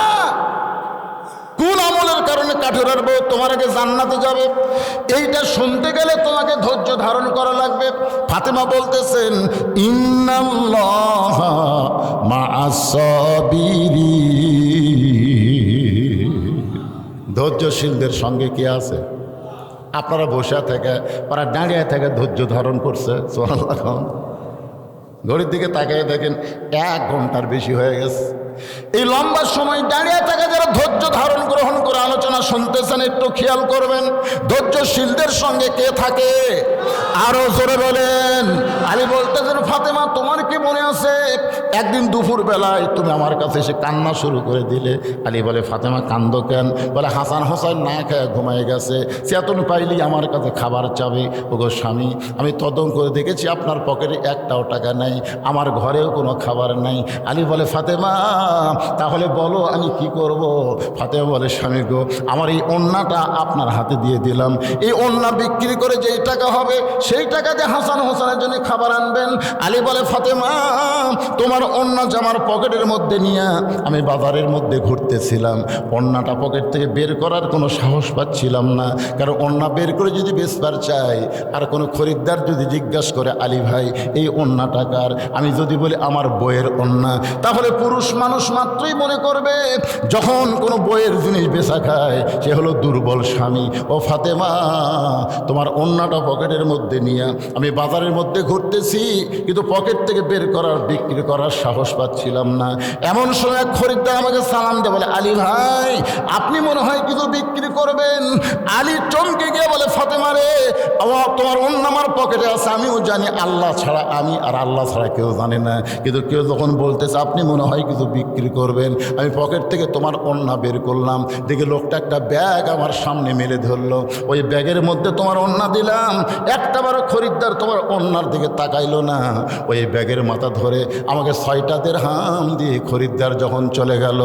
[SPEAKER 1] কোন আমলের কারণে কাঠুরের বউ তোমার আগে জান্নাতে যাবে এইটা শুনতে গেলে তোমাকে ধৈর্য ধারণ করা লাগবে। ফাতেমা বলতেছেন ইন্নাল্লাহা মা'আস সাবিরিন, ধৈর্যশীলদের সঙ্গে কি আছে? আপনারা বসে থেকে ওরা দাঁড়িয়ে থেকে ধৈর্য ধারণ করছে। সুবহানাল্লাহ। ঘড়ির দিকে তাকিয়ে দেখেন 1 ঘন্টার বেশি হয়ে গেছে। এই লম্বা সময় দাঁড়িয়ে থাকা যারা ধৈর্য ধারণ গ্রহণ করে আলোচনা শুনতেছেন একটু খেয়াল করবেন, ধৈর্যশীলদের সঙ্গে কে থাকে? আরো জোরে বলেন। আলী বলতেছেন ফাতেমা তোমার কি মনে আছে একদিন দুপুর বেলায় তুমি আমার কাছে এসে কান্না শুরু করে দিলে? আলী বলে ফাতেমা কান্দো কেন? বলে হাসান হোসেন না খেয়ে ঘুমায় গেছে, চেতন পাইলি আমার কাছে খাবার চাবে। ওগো স্বামী আমি তদন্ত করে দেখেছি আপনার পকেটে একটাও টাকা নাই, আমার ঘরেও কোনো খাবার নাই। আলী বলে ফাতেমা তাহলে বলো আমি কি করব? ফাতেমা বলে স্বামী গো আমার এই ওন্নাটা আপনার হাতে দিয়ে দিলাম, এই ওন্না বিক্রি করে যেই টাকা হবে সেই টাকাতে হাসান হোসেনের জন্য খাবার আনবেন। আলী বলে ফাতেমা তোমার ওন্না জামার পকেটের মধ্যে নিয়ে আমি বাজারের মধ্যে ঘুরতেছিলাম, ওন্নাটা পকেট থেকে বের করার কোনো সাহস পাচ্ছিলাম না, কারণ ওন্না বের করে যদি বেচবার চাই আর কোনো খরিদ্দার যদি জিজ্ঞাসা করে আলী ভাই এই ওন্না টাকার, আমি যদি বলি আমার বইয়ের ওন্না, তাহলে পুরুষ মানুষ মাত্রই মনে করবে যখন কোনো বইয়ের জিনিস বেচা খায় সে হলো দুর্বল স্বামী। ও ফাতেমা তোমার ওন্নাটা পকেটের মধ্যে নিয়ে আমি বাজারের মধ্যে ঘুরতেছি কিন্তু পকেট থেকে বের করার বিক্রি করার সাহস পাচ্ছিলাম না। এমন সময় এক খরিদ্দার আমাকে সালাম দিয়ে বলে আলী ভাই আপনি মনে হয় কিছু বিক্রি করবেন। আলী চমকে গিয়ে বলে ফাতেমা রে তোমার ওন্না আমার পকেটে আছে, আমিও জানি আল্লাহ ছাড়া আমি আর আল্লাহ ছাড়া কেউ জানে না, কিন্তু কেউ যখন বলতেছে আপনি মনে হয় কিছু বিক্রি করবেন, আমি পকেট থেকে তোমার ওন্না বের করলাম, দেখে লোকটা একটা ব্যাগ আমার সামনে মেলে ধরলো, ওই ব্যাগের মধ্যে তোমার ওন্না দিলাম, একটাবারও খরিদ্দার তোমার ওন্নার দিকে তাকাইলো না। ওই ব্যাগের মাথা ধরে আমাকে 6টা দিরহাম দিয়ে খরিদ্দার যখন চলে গেল,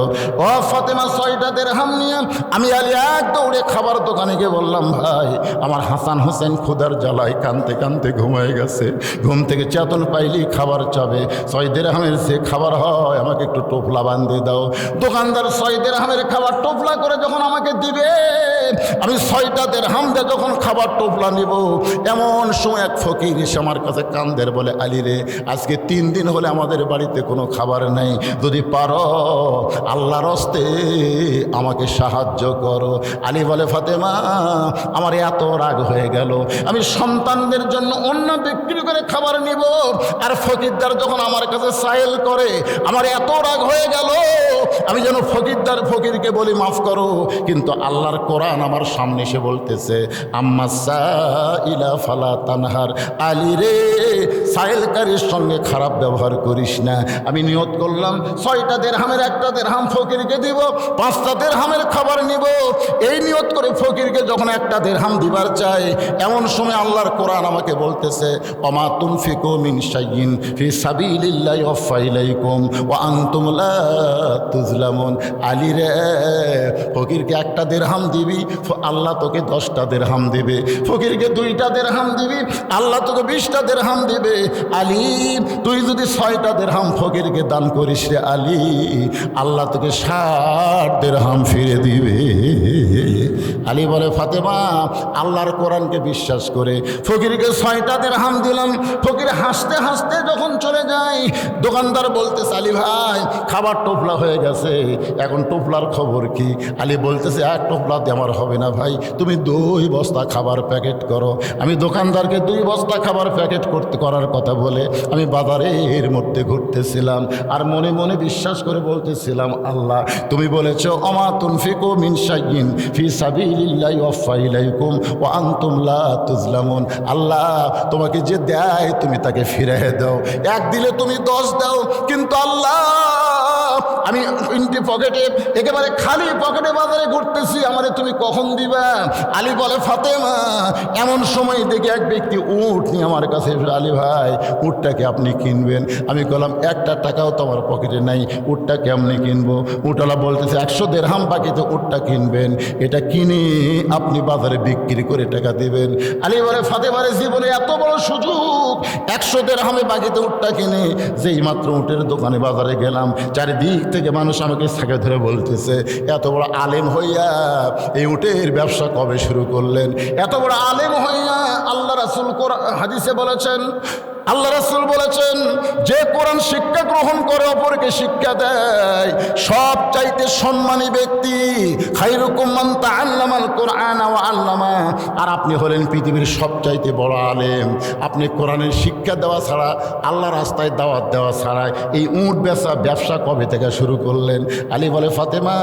[SPEAKER 1] ও ফাতেমা 6টা দিরহাম নিয়ে আমি আলী এক দৌড়ে খাবার দোকানে গিয়ে বললাম ভাই আমার হাসান হোসেন ক্ষুধার জ্বালায় কানতে কানতে ঘুমায় গেছে, ঘুম থেকে চেতন পাইলেই খাবার চাবে, 6 দিরহামের যে খাবার হয় আমাকে একটু টোপলা বাঁধে দাও। দোকানদার 6 দিরহামের খাবার টোপলা করে যখন আমাকে দিবে আমি 6টা দিরহাম দিয়ে যখন খাবার টোপলা নিব, এমন সময় এক ফকির এসে আমার কাছে কান্দের বলে আলী রে আজকে 3 দিন হলে আমাদের বাড়িতে কোনো খাবার নেই, যদি পারো আল্লাহর হস্তে আমাকে সাহায্য করো। আলী বলে ফাতেমা আমার এত রাগ হয়ে গেল, আমি সন্তানদের জন্য অন্য বিক্রি করে খাবার নিব আর ফকিরদার যখন আমার কাছে সাইল করে আমার এত রাগ হয়ে গেল আমি যেন ফকিরকে বলি মাফ করো, কিন্তু আল্লাহর কোরআন আমার সামনে এসে বলতেছে আম্মা সাইলা ফালা তানহার, আলী রে সাইলকারীর সঙ্গে খারাপ ব্যবহার করিস না। আমি নিয়ত করলাম 6টা দিরহামের 1টা দিরহাম ফকিরকে দিব, 5টা দিরহামের খাবার নিব, এই নিয়ত করে ফকিরকে যখন 1টা দিরহাম দিবার চাই এমন সময় আল্লাহর কোরআন আমাকে বলতেছে ওমা তুনফিকু মিন শাইইন ফি সাবিলিল্লাহি ওয়াফা ইলাইকুম ওয়া আনতুম লা তুজলামুন। আলী রে, ফকিরকে একটা দিরহাম দিবি, আল্লাহ তোকে 10টা দিরহাম দিবে। ফকিরকে 2টা দিরহাম দিবি, আল্লাহ তোকে 20টা দিরহাম দিবে। আলী, তুই যদি 6টা দিরহাম ফকিরকে দান করিস রে আলী, আল্লাহ তোকে 60 দিরহাম ফিরে দিবে। আলী বলে ফাতেমা, আল্লাহর কোরআনকে বিশ্বাস করে ফকিরকে 6টা দিরহাম দিলাম। ফকির হাসতে হাসতে যখন চলে যায়, দোকানদার বলতেছে আলী ভাই, খাবার টোপলা হয়ে গেছে, এখন টোপলার খবর কি? আলী বলতেছে 1 টোপলা দিয়ে আমার হবে না ভাই, তুমি 2 বস্তা খাবার প্যাকেট করো। আমি দোকানদারকে 2 বস্তা খাবার প্যাকেট করার কথা বলে আমি বাজারের মধ্যে ঘুরতেছিলাম, আর মনে মনে বিশ্বাস করে বলতেছিলাম, আল্লাহ তুমি বলেছো ওমা তুনফিকু মিন শাইইন ফি সাবিলিল্লাহি ওয়াফা ইলাইকুম ওয়া আনতুম লা তুজলামুন। আল্লাহ তোমাকে যে দেয় তুমি তাকে ফিরিয়ে দাও, 1 দিলে তুমি 10 দাও, কিন্তু আল্লাহ আমি ইনটি পকেটে একেবারে খালি পকেটে বাজারে ঘুরতেছি, আমারে তুমি কখন দিবা? আলী বলে ফাতেমা, এমন সময় দেখে এক ব্যক্তি উট নিয়ে আমার কাছে এসে, আলী ভাই উটটাকে আপনি কিনবেন? আমি বললাম 1টা টাকাও তো আমার পকেটে নাই, উটটা কেমনি কিনবো? উটওয়ালা বলতেছে 100 দিরহাম বাকিতে উটটা কিনবেন, এটা কিনে আপনি বাজারে বিক্রি করে টাকা দিবেন। আলী বলে ফাতেমার জীবনে এত বড় সুযোগ, 100 দিরহামে বাকিতে উটটা কিনে। যেই মাত্র উটের দোকানে বাজারে গেলাম, চারিদিক থেকে মানুষ আমাকে সাথে ধরে বলতেছে, এত বড় আলেম হইয়া এই উটের ব্যবসা কবে শুরু করলেন? এত বড় আলেম হইয়া আল্লাহ রাসূল হাদিসে বলেছেন, আল্লাহ রাসূল বলেছেন, যে কোরআন শিক্ষা গ্রহণ করে অপরকে শিক্ষা দেয়, সব চাইতে সম্মানী ব্যক্তি খায়রুকুম মান তাআল্লামাল কোরআন ওয়া আল্লামা। আর আপনি হলেন পৃথিবীর সবচাইতে বড় আলেম। আপনি কোরআনের শিক্ষা দেওয়া ছাড়া, আল্লাহ রাস্তায় দাওয়াত দেওয়া ছাড়া এই উট ব্যবসা কবে থেকে শুরু করলেন? আলী বলে ফাতেমা,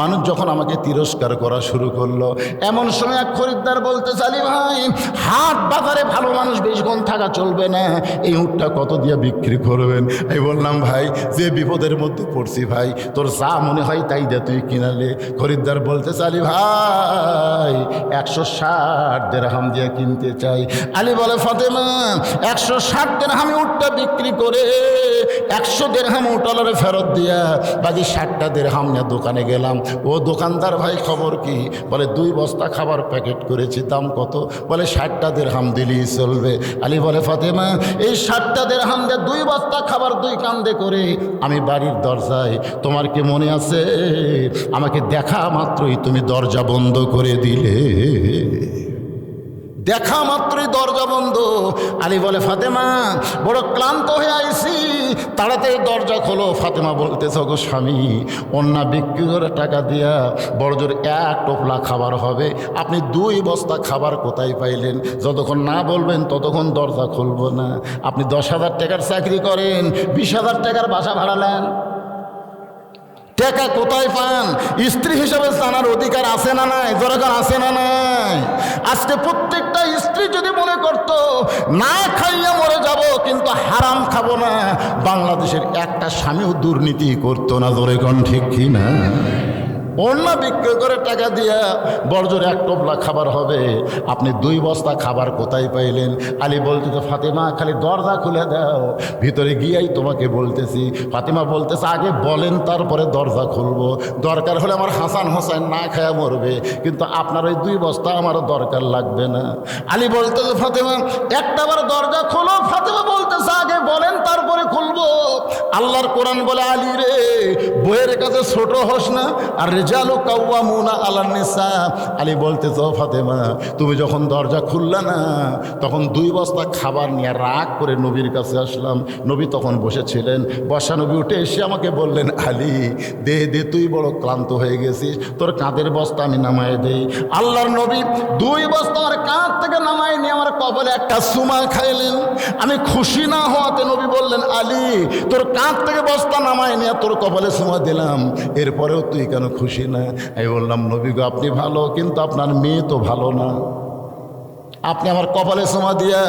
[SPEAKER 1] মানুষ যখন আমাকে তিরস্কার করা শুরু করলো, এমন সময় এক খরিদ্দার বলতেছে, আলী ভাই হাট বাজারে ভালো মানুষ বেশিক্ষণ থাকা চলবে না, এই উটটা কত দিয়ে বিক্রি করবেন? আমি বললাম ভাই, যে বিপদের মধ্যে পড়ছি ভাই, তোর যা মনে হয় তাই দে তুই কিনালে। খরিদ্দার বলতেছে, আলী ভাই 160 দিরহাম দিয়ে কিনতে চাই। আলী বলে ফাতেমা, 160 দিরহামে উটটা বিক্রি করে 100 দিরহাম উটওয়ালারে ফেরত দিয়া বাকি 60টা দিরহাম নিয়ে দোকানে গেলাম। ও দোকানদার ভাই খবর কি? বলে 2 বস্তা খাবার প্যাকেট করেছি, দাম কত? বলে 60টা দিরহাম দিলেই চলবে। আলী বলে ফাতেমা, এই 60টা দিরহাম দিয়ে 2 বস্তা খাবার 2 কান্দে করে আমি বাড়ির দরজায়, তোমার কি মনে আছে আমাকে দেখা মাত্রই তুমি দরজা বন্ধ করে দিলে? দেখা মাত্রই দরজা বন্ধ। আলী বলে ফাতেমা, বড় ক্লান্ত হয়ে আইছি, তাড়াতাড়ি দরজা খোলো। ফাতেমা বলতেছে, গো স্বামী, অন্যা বিক্রি করে টাকা দিয়া বড় জোর 1 টোপলা খাবার হবে, আপনি 2 বস্তা খাবার কোথায় পাইলেন? যতক্ষণ না বলবেন ততক্ষণ দরজা খুলবো না। আপনি 10,000 টাকার চাকরি করেন, 20,000 টাকার বাসা ভাড়া নেন, টাকা কোথায় পান? স্ত্রী হিসাবে জানার অধিকার আছে না নাই? দরকার আছে না নাই? আজকে প্রত্যেকটা স্ত্রী যদি মনে করতো না খাইয়া মরে যাব কিন্তু হারাম খাবো না, বাংলাদেশের একটা স্বামীও দুর্নীতি করতো না। জোরে কোন ঠিক কি না? অন্য বিক্রি করে টাকা দিয়া বড়জোর 1 টোপলা খাবার হবে, আপনি 2 বস্তা খাবার কোথায় পাইলেন? আলী বলতে, তো ফাতেমা খালি দরজা খুলে দাও, ভিতরে গিয়েই তোমাকে বলতেছি। ফাতেমা বলতেছে, আগে বলেন তারপরে দরজা খুলবো, দরকার হলে আমার হাসান হোসেন না খায়া মরবে, কিন্তু আপনার ওই 2 বস্তা আমার দরকার লাগবে না। আলী বলতেছে, ফাতেমা একটাবার দরজা খোলো। ফাতেমা বলতেছে, আগে বলেন তারপরে খুলবো। আল্লাহর কোরআন বলে, আলী রে, বইয়ের কাছে ছোট হোস না, আর রিজালু কাওয়ামুনা আলান নিসা। আলী বলতেছে, ও ফাতেমা, তুমি যখন দরজা খুললা না, তখন 2 বস্তা খাবার নিয়ে রাগ করে নবীর কাছে আসলাম। নবী তখন বসেছিলেন, বসা নবী উঠে এসে আমাকে বললেন, আলী দে দে, তুই বড় ক্লান্ত হয়ে গেছিস, তোর কাঁধের বস্তা আমি নামায় দেই। আল্লাহর নবী 2 বস্তা আমার কাঁধ থেকে নামায় নিয়ে আমার কপালে একটা চুমা খাইলেন। আমি খুশি না হওয়াতে নবী বললেন, আলী তোর কাঁধ থেকে বস্তা নামায় নিয়ে তোর কপালে চুমা দিলাম, এরপরেও তুই কেন খুশি না? আমি বললাম, নবী গো, আপনি ভালো, কিন্তু আপনার মেয়ে তো ভালো না। আপনি আমার কপালে চুমা দিয়া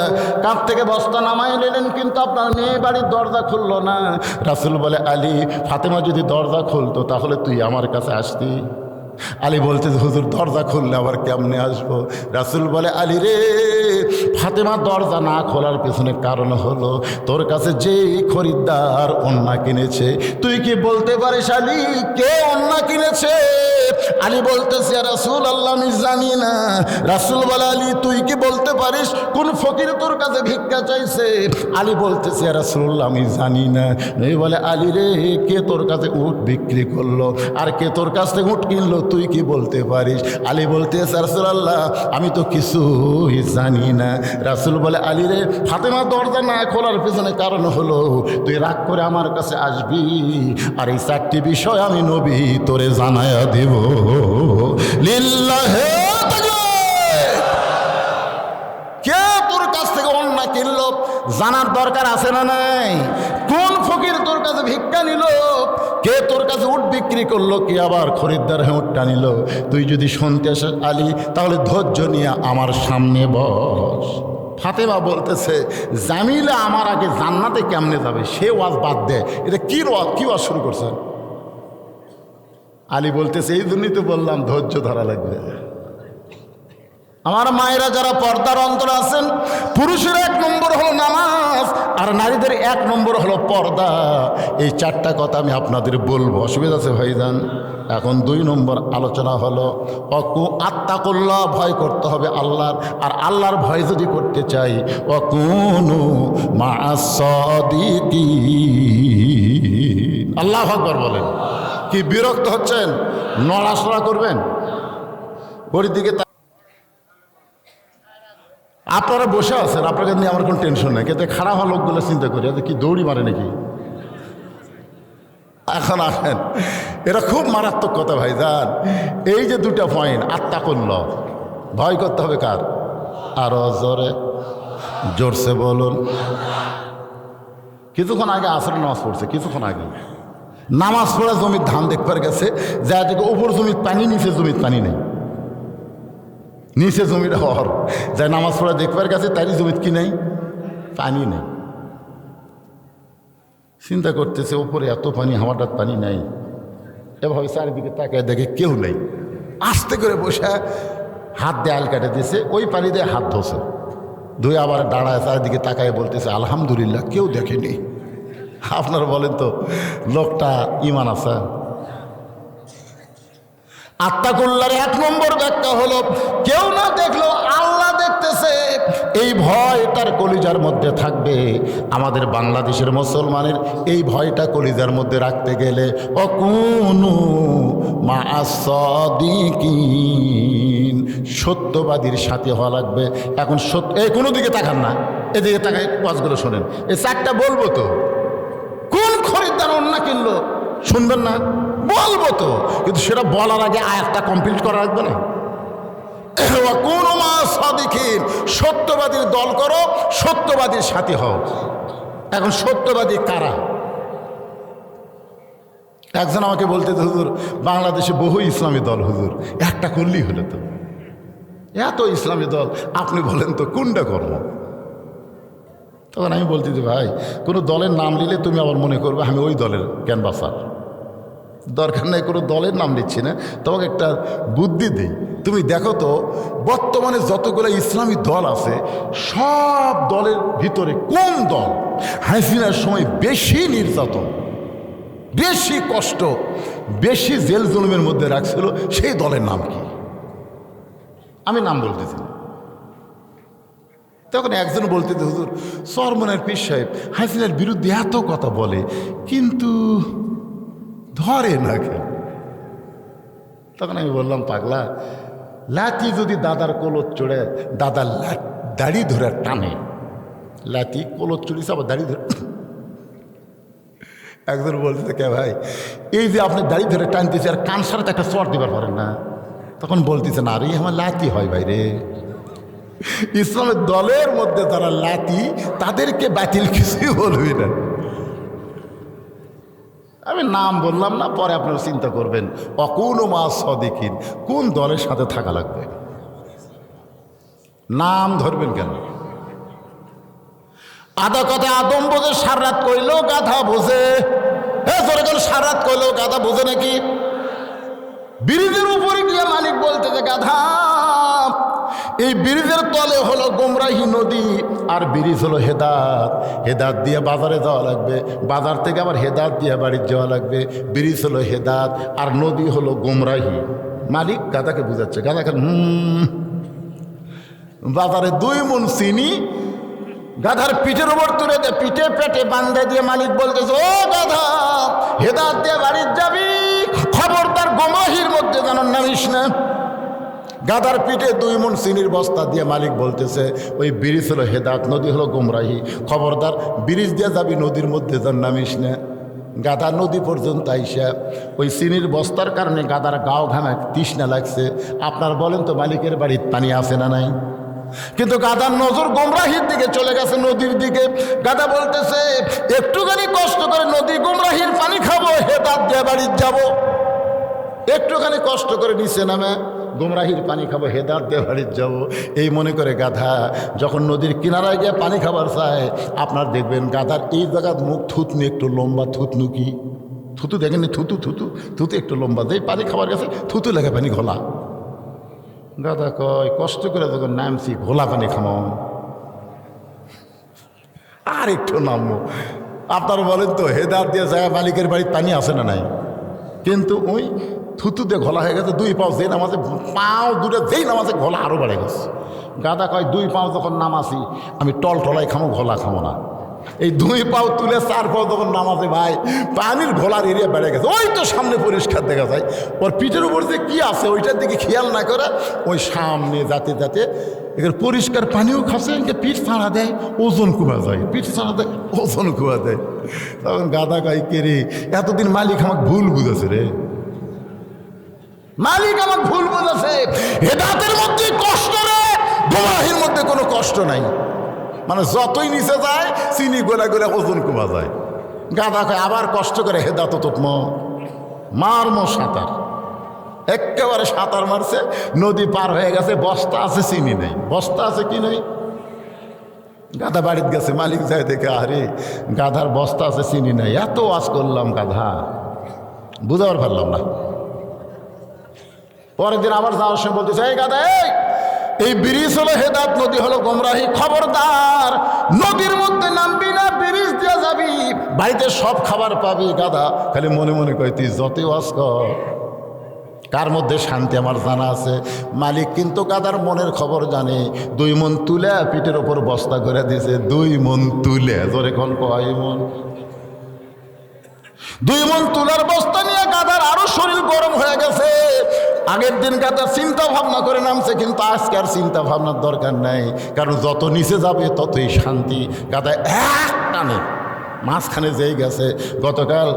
[SPEAKER 1] কাঁধ থেকে বস্তা নামাই নিলেন, কিন্তু আপনার মেয়ে বাড়ির দরজা খুললো না। রাসূল বলে, আলী ফাতেমা যদি দরজা খুলতো তাহলে তুই আমার কাছে আসতি। আলী বলছে হুজুর দরজা খুললে আবার কেমনে আসবো? রাসূল বলে আলী রে, ফাতেমা দরজা না খোলার পেছনে কারণ হলো তোর কাছে যে খরিদ্দার ওন্না কিনেছে। তুই কি বলতে পারিস আলী কে ওন্না কিনেছে? আলী বলতেছে ইয়া রাসূলুল্লাহ আমি জানি না। রাসূল বলে আলী তুই কি বলতে পারিস কোন ফকির তোর কাছে ভিক্ষা চাইছে? আলী বলতেছে ইয়া রাসূলুল্লাহ আমি জানি না। নবী বলে আলী রে, কে তোর কাছে উট বিক্রি করলো আর কে তোর কাছ থেকে উট কিনলো তুই কি বলতে পারিস? আলী বলতেছে ইয়া রাসূলুল্লাহ আমি তো কিছুই জানি না। রাসূল বলে আলী রে, ফাতেমা দরজা না খোলার পেছনে কারণ হলো তুই রাগ করে আমার কাছে আসবি আর এই চারটি বিষয় আমি নবী তোরে জানায়া দেব। লিল্লাহে তাকবীর। কে তোর কাছ থেকে অন্যায় কিনলো জানার দরকার আছে না নাই? কোন ফকির তোর কাছে ভিক্ষা নিল? কে তোর কাছে উট বিক্রি করলো? কে আবার খরিদ্দার হয়ে উটটা নিল? তুই যদি শুনতে আসিস আলী তাহলে ধৈর্য নিয়ে আমার সামনে বস। ফাতেমা বলতেছে জামিলা আমার আগে জান্নাতে কেমনে যাবে সে ওয়াজ বাদ দে, এটা কি ওয়াজ শুরু করছেন? আলী বলতেছে এই জন্যই তো বললাম ধৈর্য ধরা লাগবে। আমার মায়েরা যারা পর্দার অন্তর আছেন, পুরুষের 1 নম্বর হলো নামাজ আর নারীদের 1 নম্বর হলো পর্দা। এই 4টা কথা আমি আপনাদের বলবো, অসুবিধা আছে ভাইজান? এখন 2 নম্বর আলোচনা হলো আত্তাকুল্লাহ, ভয় করতে হবে আল্লাহর। আর আল্লাহর ভয় যদি করতে চাই ওয়াকুনু মা'আস সাদিকিন। আল্লাহু আকবার বলেন। কি বিরক্ত হচ্ছেন? নড়াচড়া করবেন ওর দিকে। আপনারা বসে আছেন, আপনাকে নিয়ে আমার কোনো টেনশন নেই, কিন্তু খারাপ হওয়া লোকগুলো চিন্তা করি কি দৌড়ি মারে নাকি? এখন আসেন, এটা খুব মারাত্মক কথা ভাইজান। এই যে 2টা পয়েন্ট, আত্তাকুল্লাহ, ভয় করতে হবে কার? আরো জোরসে বলুন। কিছুক্ষণ আগে আসর নামাজ পড়ছে, কিছুক্ষণ আগে নামাজ পড়ে জমির ধান দেখবার গেছে, যা থেকে উপর জমির পানি, নিচে জমির পানি নেই, নিচে জমির হর যাই নামাজ পড়া দেখবার কাছে তারই জমিত কি নেই? পানি নেই। চিন্তা করতেছে ওপরে এত পানি, হাওয়াটার পানি নেই। এভাবে চারিদিকে তাকায় দেখে কেউ নেই। আস্তে করে বসে হাত দিয়ে আল কাটে দিয়েছে, ওই পানি দিয়ে হাত ধোছে, ধুয়ে আবার দাঁড়ায় চারিদিকে তাকায় বলতেছে আলহামদুলিল্লাহ কেউ দেখেনি। আপনারা বলেন তো লোকটা ইমান আছে? আত্তাকুল্লাহর 1 নম্বর ব্যাখ্যা হলো কেউ না দেখলো আল্লাহ দেখতেছে, এই ভয় তার কলিজার মধ্যে থাকবে। আমাদের বাংলাদেশের মুসলমানের এই ভয়টা কলিজার মধ্যে রাখতে গেলে ওয়াকুনু মা'আস সাদিকিন, সত্যবাদীর সাথে হওয়া লাগবে। এখন সত্য, এই কোনো দিকে তাকান না, এদিকে তাকায় ওয়াজগুলো শোনেন। এই 4টা বলবো তো, কোন খরিদ্দার অন্য কিনলো শুনবেন না? বলবো তো, কিন্তু সেটা বলার আগে আয়াতটা কমপ্লিট করা লাগবে না? কোন সাদিকিন, সত্যবাদীর দল করো, সত্যবাদীর সাথী হও। এখন সত্যবাদী কারা? একজন আমাকে বলতে, হুজুর বাংলাদেশে বহু ইসলামী দল, হুজুর একটা করলেই হলো তো, এত ইসলামী দল, আপনি বলেন তো কোনটা করবো? তখন আমি বলতে যে ভাই কোনো দলের নাম নিলে তুমি আবার মনে করবে আমি ওই দলের ক্যানভাসার, দরকার নেই কোনো দলের নাম নিচ্ছি না। তোমাকে একটা বুদ্ধি দিই, তুমি দেখো তো বর্তমানে যতগুলো ইসলামী দল আছে সব দলের ভিতরে কোন দল হাসিনার সময় বেশি নির্যাতন, বেশি কষ্ট, বেশি জেল জুলুমের মধ্যে রাখছিল, সেই দলের নাম কি? আমি নাম বলতেছি না। তখন একজন বলতে, হুজুর চরমনের পীর সাহেব হাসিনার বিরুদ্ধে এত কথা বলে কিন্তু ধরে না কেন? তখন আমি বললাম পাগলা, লাঠি যদি দাদার কোলত চড়ে দাদার দাড়ি ধরে টানে, লাঠি কোলত চড়িস আবার দাড়ি ধরে। একজন বলতেছে কে ভাই এই যে আপনি দাড়ি ধরে টানতেছে আর কান সারাতে একটা চর দিবার পারেন না? তখন বলতেছে না রে আমার লাঠি হয় ভাই রে। ইসলামের দলের মধ্যে যারা লাঠি তাদেরকে বাতিল কিছুই বলবি না। আমি নাম বললাম না, পরে আপনারা চিন্তা করবেন ওয়াকুনু মা'আস সাদিকিন, কোন দলের সাথে থাকা লাগবে। নাম ধরবেন কেন? আদা কথা আদম বোঝে, সারাত কইলেও গাধা বোঝে। হ্যাঁ ধরে গেল সারাত কইলেও গাধা বোঝে নাকি? ব্রিজের উপরে মালিক বলতেছে গাধা, এই ব্রিজের তলে হলো গোমরাহি নদী আর ব্রিজ হলো হেদাত। হেদাত দিয়ে বাজারে যাওয়া লাগবে, বাজার থেকে আবার হেদাত দিয়ে বাড়ি যাওয়া লাগবে। ব্রিজ হলো হেদাত আর নদী হলো গোমরাহি। মালিক গাধাকে বুঝাচ্ছে, গাধা খান বাজারে 2 মণ চিনি গাধার পিঠের উপর তুলে দিয়ে পিঠে পেটে বান্ধে দিয়ে মালিক বলতেছে, ও গাধা, হেদাত দিয়ে বাড়ি যাবি, খবরদার গোমরাহির মধ্যে যেন নামিস না। গাধার পিঠে 2 মণ চিনির বস্তা দিয়ে মালিক বলতেছে, ওই ব্রিজ হলো হেদাত, নদী হলো গোমরাহি, খবরদার ব্রিজ দিয়ে যাবি, নদীর মধ্যে যেন নামিস না। গাধা নদী পর্যন্ত আইসা ওই চিনির বস্তার কারণে গাধার গাও ঘামে তৃষ্ণা লাগছে। আপনার বলেন তো মালিকের বাড়ির পানি আছে না নাই? কিন্তু গাধার নজর গোমরাহির দিকে চলে গেছে, নদীর দিকে। গাধা বলতেছে, একটুখানি কষ্ট করে নদী গোমরাহির পানি খাবো, হেদাত দিয়ে বাড়ি যাব। একটুখানি কষ্ট করে নিচে নামে গোমরাহির পানি খাবো, হেদাত দিয়ে বাড়ি যাব, এই মনে করে গাধা যখন নদীর কিনারায় গিয়ে পানি খাবার চায়, আপনার দেখবেন গাধার এই জায়গার মুখ থুতনি একটু লম্বা। থুতনু কি থুতু দেখেননি? থুতু থুতু থুতু একটু লম্বা, যেই পানি খাবার গেছে থুতু লেগে পানি ঘোলা। গাধা কয়, কষ্ট করে যখন নামছি ঘোলা পানি খামো, আর একটু নামবো। আপনারা বলেন তো হেদাত দিয়ে যায় মালিকের বাড়ির পানি আছে না নাই? কিন্তু ওই থুতুতে ঘোলা হয়ে গেছে। 2 পাও যেই নামাজে, পাও দুটো যেই নামাজে ঘোলা আরও বেড়ে গেছে। গাধা কয়, 2 পাও যখন নামাছি আমি টলটলাই খামো, ঘোলা খামো না। এই 2 পাও তুলে 4 পাও যখন নামাজে ভাই পানির ঘোলার এরিয়া বেড়ে গেছে। ওই তো সামনে পরিষ্কার দেখা যায়, ওর পিঠের উপর যে কী আছে ওইটার দিকে খেয়াল না করে ওই সামনে যাতে যাতে এখানে পরিষ্কার পানিও খাচ্ছে, পিঠ ছাড়া দেয় ওজন কমা যায়, পিঠ ছাড়া দেয় ওজন কমা দেয়। তখন গাধা কয়, কে রে, এতদিন মালিক আমাকে ভুল বুঝেছে রে, মালিক আমাকে ভুল বুঝেছে। হেদাতের মধ্যে কষ্ট রে, গোমরাহির মধ্যে কোনো কষ্ট নাই। মানে যতই নিচে যায় চিনি গোলা গোলা ওজন কমা যায়। গাধা কয়, আবার কষ্ট করে হেদাত তোতম মারমো সাঁতার। একেবারে সাঁতার মারছে, নদী পার হয়ে গেছে, বস্তা আছে চিনি নেই, বস্তা আছে কি নেই। গাধা বাড়িতে গেছে, মালিক যায় দেখে, আরে গাধার বস্তা আছে চিনি নেই। এত ওয়াজ করলাম গাধা, বুঝাবার পারলাম না। পরের দিন আবার যাওয়ার সময় বলতেছে, এই গাধা, এই ব্রিজ হলো হেদাত, নদী হলো গোমরাহি, খবরদার নদীর মধ্যে নামবি না, ব্রিজ দিয়ে যাবি, বাড়িতে সব খাবার পাবি। গাধা খালি মনে মনে কয়, তুই যতই ওয়াজ কর, কার মধ্যে শান্তি আমার জানা আছে। মালিক কিন্তু গাধার মনের খবর জানে। 2 মণ তুলে পিঠের ওপর বস্তা করে দিয়েছে। 2 মণ তুলে, জোরে কোন কয় মণ? 2 মণ তুলার বস্তা নিয়ে গাধার আরো শরীর গরম হয়ে গেছে। আগের দিন গাধা চিন্তা ভাবনা করে নামছে, কিন্তু আজকে আর চিন্তা ভাবনার দরকার নাই, কারণ যত নিচে যাবে ততই শান্তি। গাধা এক টানে মাঝখানে যেই গেছে, গতকাল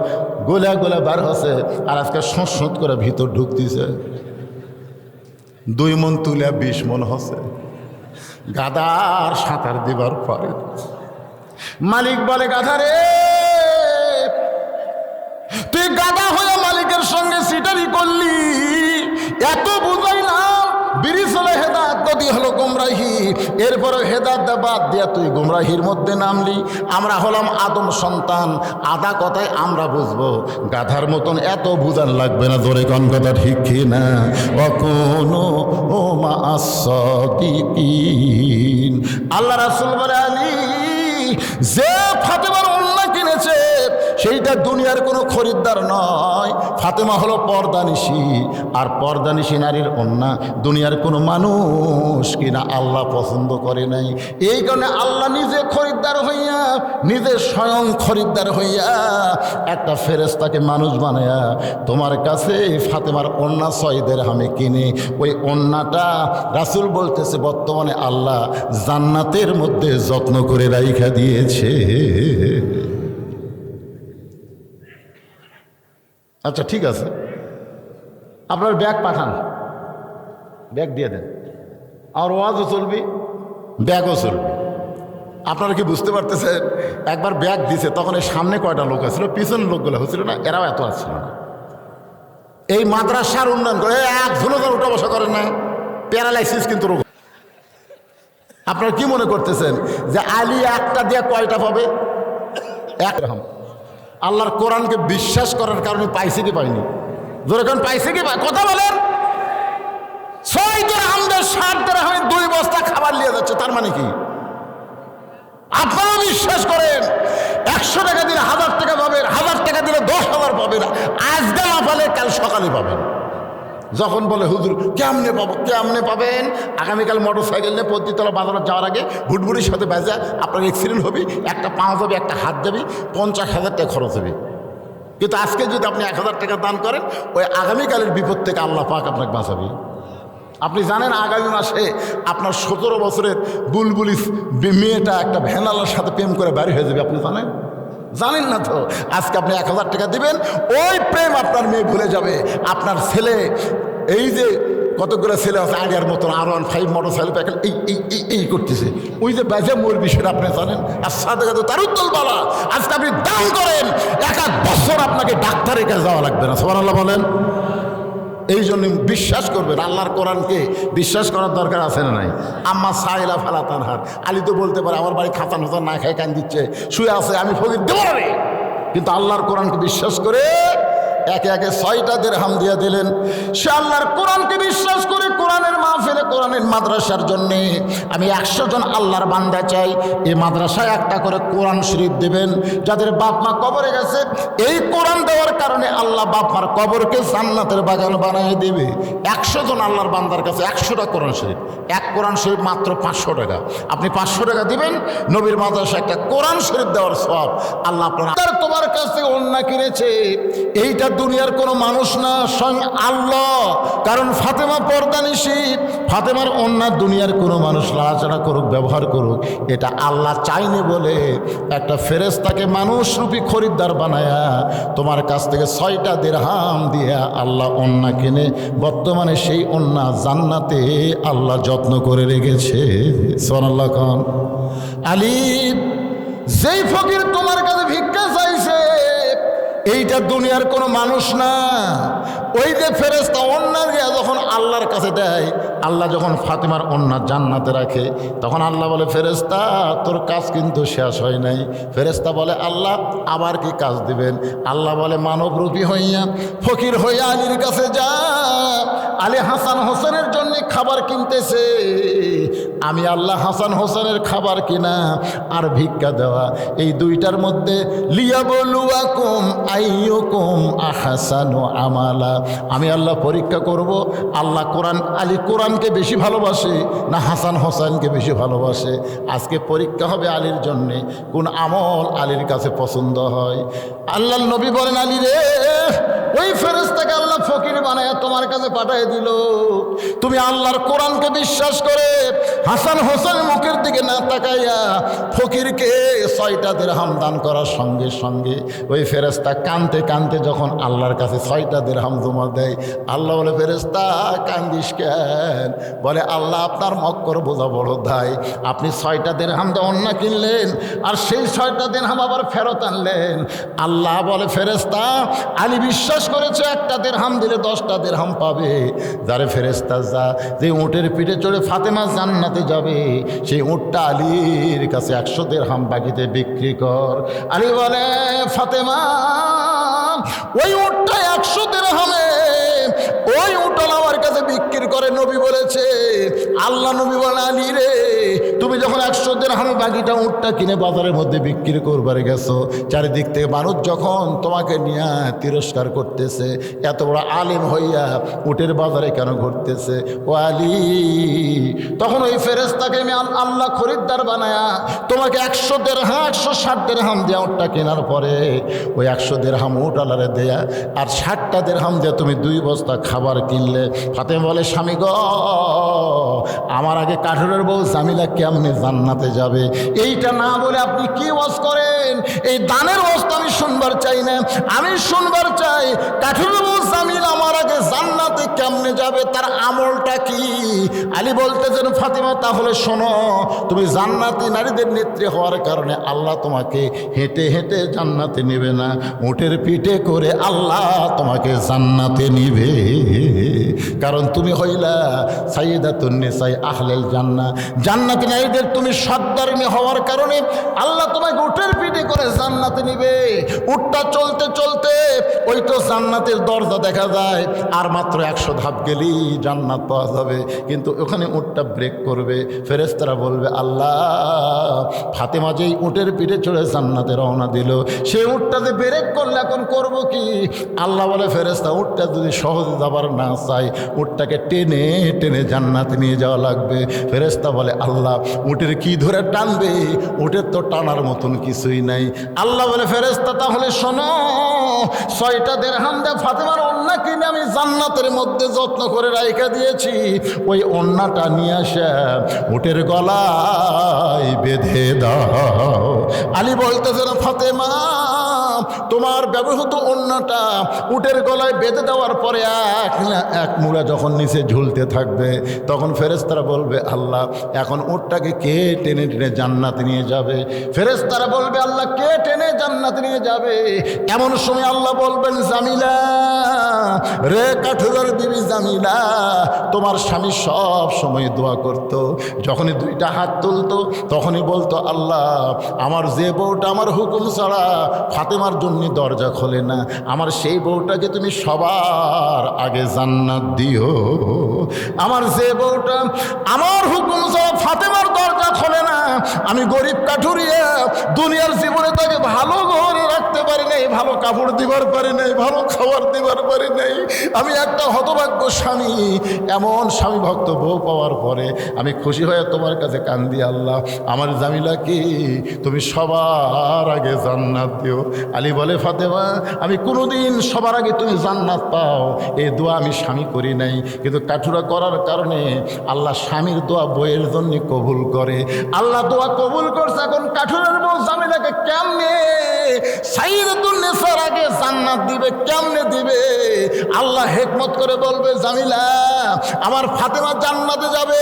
[SPEAKER 1] গোলা গোলা বার হচ্ছে আর আজকে সোঁত করে ভিতর ঢুকতেছে। 2 মণ তুলে 20 মণ হচ্ছে। গাধার সাঁতার দিবার পরে মালিক বলে, গাধা রে, তুই গাধা হয়ে মালিকের সঙ্গে সিটারি করলি, এত বুঝাইলাম ব্রিজ হলো হেদাত, নদী হলো গোমরাহি, এরপরে হেদাত বাদ দিয়া তুই গোমরাহির মধ্যে নামলি। আমরা হলাম আদম সন্তান, আধা কথায় আমরা বুঝবো, গাধার মতন এত বুঝান লাগবে না। জোরে কোন কথা ঠিক কি না? অকোনো ও মা আস-সাদিকিন। আল্লাহ রাসূল বলে, আলী, যে ফাতেমার ওড়না কিনেছে সেইটা দুনিয়ার কোনো খরিদ্দার নয়। ফাতেমা হলো পর্দানিশী, আর পর্দানিশী নারীর ওড়না দুনিয়ার কোনো মানুষ কিনা আল্লাহ পছন্দ করে নাই। এই কারণে আল্লাহ নিজে খরিদ্দার হইয়া, নিজে স্বয়ং খরিদ্দার হইয়া একটা ফেরেশতাকে মানুষ বানায়া তোমার কাছে ফাতেমার ওড়না 6 দিরহামে কিনে, ওই ওড়নাটা রাসূল বলতেছে বর্তমানে আল্লাহ জান্নাতের মধ্যে যত্ন করে রাইখা দিয়েছে। আচ্ছা ঠিক আছে, আপনার ব্যাগ পাঠান, ব্যাগ দিয়ে দেন, আর ওয়াজও চলবি, ব্যাগও চলবে। আপনারা কি বুঝতে পারতেছেন? একবার ব্যাগ দিছে, তখন এই সামনে কয়টা লোক আসছিল, পিছনের লোকগুলো হচ্ছিল না, এরাও এত আসছিল না। এই মাদ্রাসার উন্নয়ন করে একজনও যেন উঠা বসা করেন না, প্যারালাইসিস কিন্তু রোগ। আপনারা কি মনে করতেছেন যে আলী একটা দিয়ে কয়টা পাবে? একরকম। আল্লাহর কোরআনকে বিশ্বাস করার কারণে পাইছে কি পাইনি? যেরকম পাইছে কি, কথা বলেন, ওই দিরহাম দিয়ে 60 দিরহামে 2 বস্তা খাবার নিয়ে যাচ্ছে। তার মানে কি? আপনারা বিশ্বাস করেন 100 টাকা দিলে 1000 টাকা পাবেন, 1000 টাকা দিলে 10,000 পাবেন। আজকে না পালে কাল সকালে পাবেন। যখন বলে হুজুর কেমনে পাবো, কেমনে পাবেন? আগামীকাল মোটর সাইকেল নিয়ে পত্রিতলা বাজারে যাওয়ার আগে ভুটভুটির সাথে বাজা আপনার অ্যাক্সিডেন্ট হবে, একটা পা যাবে, একটা হাত যাবে, 50,000 টাকা খরচ হবে। কিন্তু আজকে যদি আপনি 1000 টাকা দান করেন, ওই আগামীকালের বিপদ থেকে আল্লাহ পাক আপনাকে বাঁচাবে। আপনি জানেন আগামী মাসে আপনার 17 বছরের বুলবুলি মেয়েটা একটা ভ্যানালার সাথে প্রেম করে বাড়ি হয়ে যাবে। আপনি জানেন? জানেন না তো। আজকে আপনি 1000 টাকা দিবেন, ওই প্রেম আপনার মেয়ে ভুলে যাবে। আপনার ছেলে এই যে কতগুলো ছেলে আছে আগের মতন R15 মোটর সাইকেল প্যাকেল এই করতেছে, ওই যে বাজে মোর বিষয়টা আপনি জানেন। আর সাথে সাথে তার উত্তল বলা, আজকে আপনি দান করেন, 1 বছর আপনাকে ডাক্তারের কাছে যাওয়া লাগবে না। সুবহানাল্লাহ বলেন। এই জন্য বিশ্বাস করবেন, আল্লাহর কোরআনকে বিশ্বাস করার দরকার আছে না নাই? আম্মা সাইলা ফালা তানহার, আলী তো বলতে পারে আমার বাড়ি খাতান হতান না খায় কান দিচ্ছে, শুয়ে আছে, আমি ফকির দেবো না রে। কিন্তু আল্লাহর কোরআনকে বিশ্বাস করে একে একে 6টা দিরহাম দিয়ে দিলেন। সে আল্লাহর কোরআনকে বিশ্বাস করে কোরআনের মাহফিলে, কোরআনের মাদ্রাসার জন্যে আমি 100 জন আল্লাহর বান্দা চাই। এই মাদ্রাসায় একটা করে কোরআন শরীফ দেবেন। যাদের বাপ মা কবরে গেছে, এই কোরআন দেওয়ার কারণে আল্লাহ বাপ মার কবরকে জান্নাতের বাগান বানিয়ে দেবে। 100 জন আল্লাহর বান্দার কাছে 100টা কোরআন শরীফ, এক কোরআন শরীফ মাত্র 500 টাকা। আপনি 500 টাকা দিবেন, নবীর মাদ্রাসায় একটা কোরআন শরীফ দেওয়ার সওয়াব আল্লাহ আপনার। তোমার কাছে অন্য কিনেছে, এইটা দুনিয়ার কোনো মানুষ না, স্বয়ং আল্লাহ। কারণ ফাতেমা পর্দানিশী, ফাতেমার অন্যার দুনিয়ার কোনো মানুষ লাড়াচাড়া করুক, ব্যবহার করুক, এটা আল্লাহ চাইনি বলে একটা ফেরেশতাকে মানুষরূপী খরিদ্দার বানায়া তোমার কাছ থেকে 6টা দিরহাম দিয়া আল্লাহ অন্যা কিনে বর্তমানে সেই অন্যা জান্নাতে আল্লাহ যত্ন করে রেখেছে। সুবহানাল্লাহ খান। আলী, যেই ফকির তোমার কাছে ভিক্ষা চাইছে, এইটা দুনিয়ার কোনো মানুষ না। ওই যে ফেরেশতা অন্যার যখন আল্লাহর কাছে দেয়, আল্লাহ যখন ফাতেমার অন্যার জান্নাতে রাখে, তখন আল্লাহ বলে ফেরেশতা তোর কাজ কিন্তু শেষ হয় নাই। ফেরেশতা বলে আল্লাহ আবার কি কাজ দিবেন? আল্লাহ বলে মানবরূপী হইয়া ফকির হইয়া আলীর কাছে যা, আলী হাসান হোসেনের জন্য খাবার কিনতেছে, আমি আল্লাহ হাসান হোসেনের খাবার কিনা আর ভিক্ষা দেওয়া, এই দুইটার মধ্যে লিয়াবলুয়াকুম আইয়ুকুম আহসানু আমালা, আমি আল্লাহ পরীক্ষা করব আল্লাহ আলী কোরআনকে বেশি ভালোবাসে না হাসান হোসেনকে বেশি ভালোবাসে। আজকে পরীক্ষা হবে আলীর জন্যে, কোন আমল আলীর কাছে পছন্দ হয়। আল্লাহর নবী বলেন আলী রে, ওই ফেরেশতাকে আল্লাহ ফকির বানায় তোমার কাছে পাঠিয়ে দিল। তুমি আল্লাহর কোরআনকে বিশ্বাস করে হাসান হোসেন মুখের দিকে না তাকাইয়া ফকিরকে 6টা দিরহাম দান করার সঙ্গে সঙ্গে ওই ফেরেশতা কানতে কানতে যখন আল্লাহর কাছে 6টা দিরহাম জমা দেয়, আল্লাহ বলে ফেরেশতা কান্দিস কেন? বলে আল্লাহ আপনার মক্কর বোঝা বড় দায়, আপনি 6টা দিরহাম দিয়ে অন্য কিনলেন আর সেই 6টা দিরহাম আবার ফেরত আনলেন। আল্লাহ বলে ফেরেশতা আলী বিশ্বাস করেছে 1টা দিরহাম দিলে 10টা দিরহাম পাবে। যারে ফেরেশতা যা, যে উটের পিঠে চড়ে ফাতেমা জান্নাতে যাবে, সেই উটটা আলীর কাছে 100 দিরহাম বাকিতে বিক্রি কর। আলী বলে ফাতেমা ওই উটটা 100 দিরহামে, ওই উটটা আমার কাছে বিক্রি করে। নবী বলেছে, আল্লাহ নবী বলে আলী রে, তুমি যখন 100 দিরহামে বাকিটা উটটা কিনে বাজারের মধ্যে বিক্রি করবার গেছো, চারিদিক থেকে মানুষ যখন তোমাকে নিয়ে তিরস্কার করতেছে, এত বড় আলিম হইয়া উটের বাজারে কেন ঘুরতেছে? ও আলী, তখন ওই ফেরেশতাকে আমি আল্লাহ খরিদ্দার বানায়া তোমাকে 100 দিরহাম 160 দিরহাম দেয়া উটটা কেনার পরে ওই 100 দিরহাম উট আলারে দেয়া আর 60টা দিরহাম দিয়ে তুমি 2 বস্তা খাবার কিনলে। ফাতেমা বলে স্বামী গো, আমার আগে কাঠুরের বউ জামিলা কেমনে জান্নাতে যাবে? এইটা না বলে আপনি কি ওয়াজ করেন? এই দানের ওয়াজ আমি শুনবার চাই না, আমি শুনবার চাই কাঠুরের বউ জামিলা আমার আগে জান্নাতে কেমনে যাবে, তার আমলটা কি? আলী বলতেছেন ফাতেমা তাহলে শোনো, তুমি জান্নাতি নারীদের নেত্রী হওয়ার কারণে আল্লাহ তোমাকে হেঁটে হেঁটে জান্নাতে নেবে না, উটের পিঠে করে আল্লাহ তোমাকে জান্নাতে নিবে। কারণ তুমি হইলা সাইয়্যিদাতুন নিসা আহলিল জান্নাহ, জান্নাতি নারীদের নারীদের তুমি সৎধর্মী হওয়ার কারণে আল্লাহ তোমাকে উটের পিঠে করে জান্নাতে নিবে। উটটা চলতে চলতে ওই তো জান্নাতের দরজা দেখা যায়, আর মাত্র 100 ধাপ গেলেই জান্নাত পাওয়া যাবে। কিন্তু ওখানে উটটা ব্রেক করবে, ফেরেশতারা বলবে আল্লাহ ফাতেমা যেই উটের পিঠে চড়ে জান্নাতে রওনা দিল, সেই উটটাতে ব্রেক করলে এখন করব কি? আল্লাহ বলে ফেরেশতা উটটা যদি সহজে যাবার না চাই, উটটাকে টেনে টেনে জান্নাতে নিয়ে যাওয়া লাগবে। ফেরেশতা বলে আল্লাহ উটের কি ধরে টানবে? উটের তো টানার মতন কিছুই নাই। আল্লাহ বলে ফেরেশতা তাহলে শোনো, 6টা দিরহাম দিয়ে ফাতেমার ওন্না কিনে আমি জান্নাতের মধ্যে যত্ন করে রাইখা দিয়েছি, ওই ওন্নাটা নিয়ে আসা উটের গলায় বেঁধে দাও। আলী বলতেছেন ফাতেমা তোমার ব্যবহৃত ওন্নাটা উটের গলায় বেঁধে দেওয়ার পরে এক মুড়া যখন নিচে ঝুলতে থাকবে, তখন ফেরেশতারা বলবে আল্লাহ এখন উটটাকে কে টেনে টেনে জান্নাতে নিয়ে যাবে? ফেরেশতারা বলবে আল্লাহ কে টেনে জান্নাতে নিয়ে যাবে? এমন সময় আল্লাহ বলবেন জামিলা রে কাঠুরার বিবি জামিলা, তোমার স্বামী সব সময় দোয়া করত, যখনই 2টা হাত তুলতো তখনই বলতো আল্লাহ আমার যে বউটা আমার হুকুম ছাড়া ফাতেমার জন্য দরজা খোলে না, আমার সেই বউটাকে তুমি সবার আগে জান্নাত দিও। আমার যে বউটা আমার হুকুম ছাড়া ফাতেমার দরজা খোলে না, আমি গরিব কাঠুরিয়া দুনিয়ার জীবনে তাকে ভালো ঘরে রাখতে পারি নাই, ভালো কাপড় দিবার পারি নাই, ভালো খাবার দিবার পারি নাই। আমি একটা হতভাগ্য স্বামী, এমন স্বামী ভক্ত বউ পাওয়ার পরে আমি খুশি হয়ে তোমার কাছে কান্দি আল্লাহ আমার জামিলাকে তুমি সবার আগে জান্নাত দিও। আলী বলে ফাতেমা আমি কোনোদিন সবার আগে তুমি জান্নাত পাও এই দোয়া আমি স্বামী করি নাই, কিন্তু কাঠুরা করার কারণে আল্লাহ স্বামীর দোয়া বইয়ের জন্য কবুল করে। আল্লাহ দোয়া কবুল করছে, এখন কাঠুরের বউ জামিলাকে কেমনে সাইয়্যিদাতুন নিসার আগে জান্নাত দিবে? কেমনে দিবে? আল্লাহ হিকমত করে বলবে জামিলা আমার ফাতেমা জান্নাতে যাবে,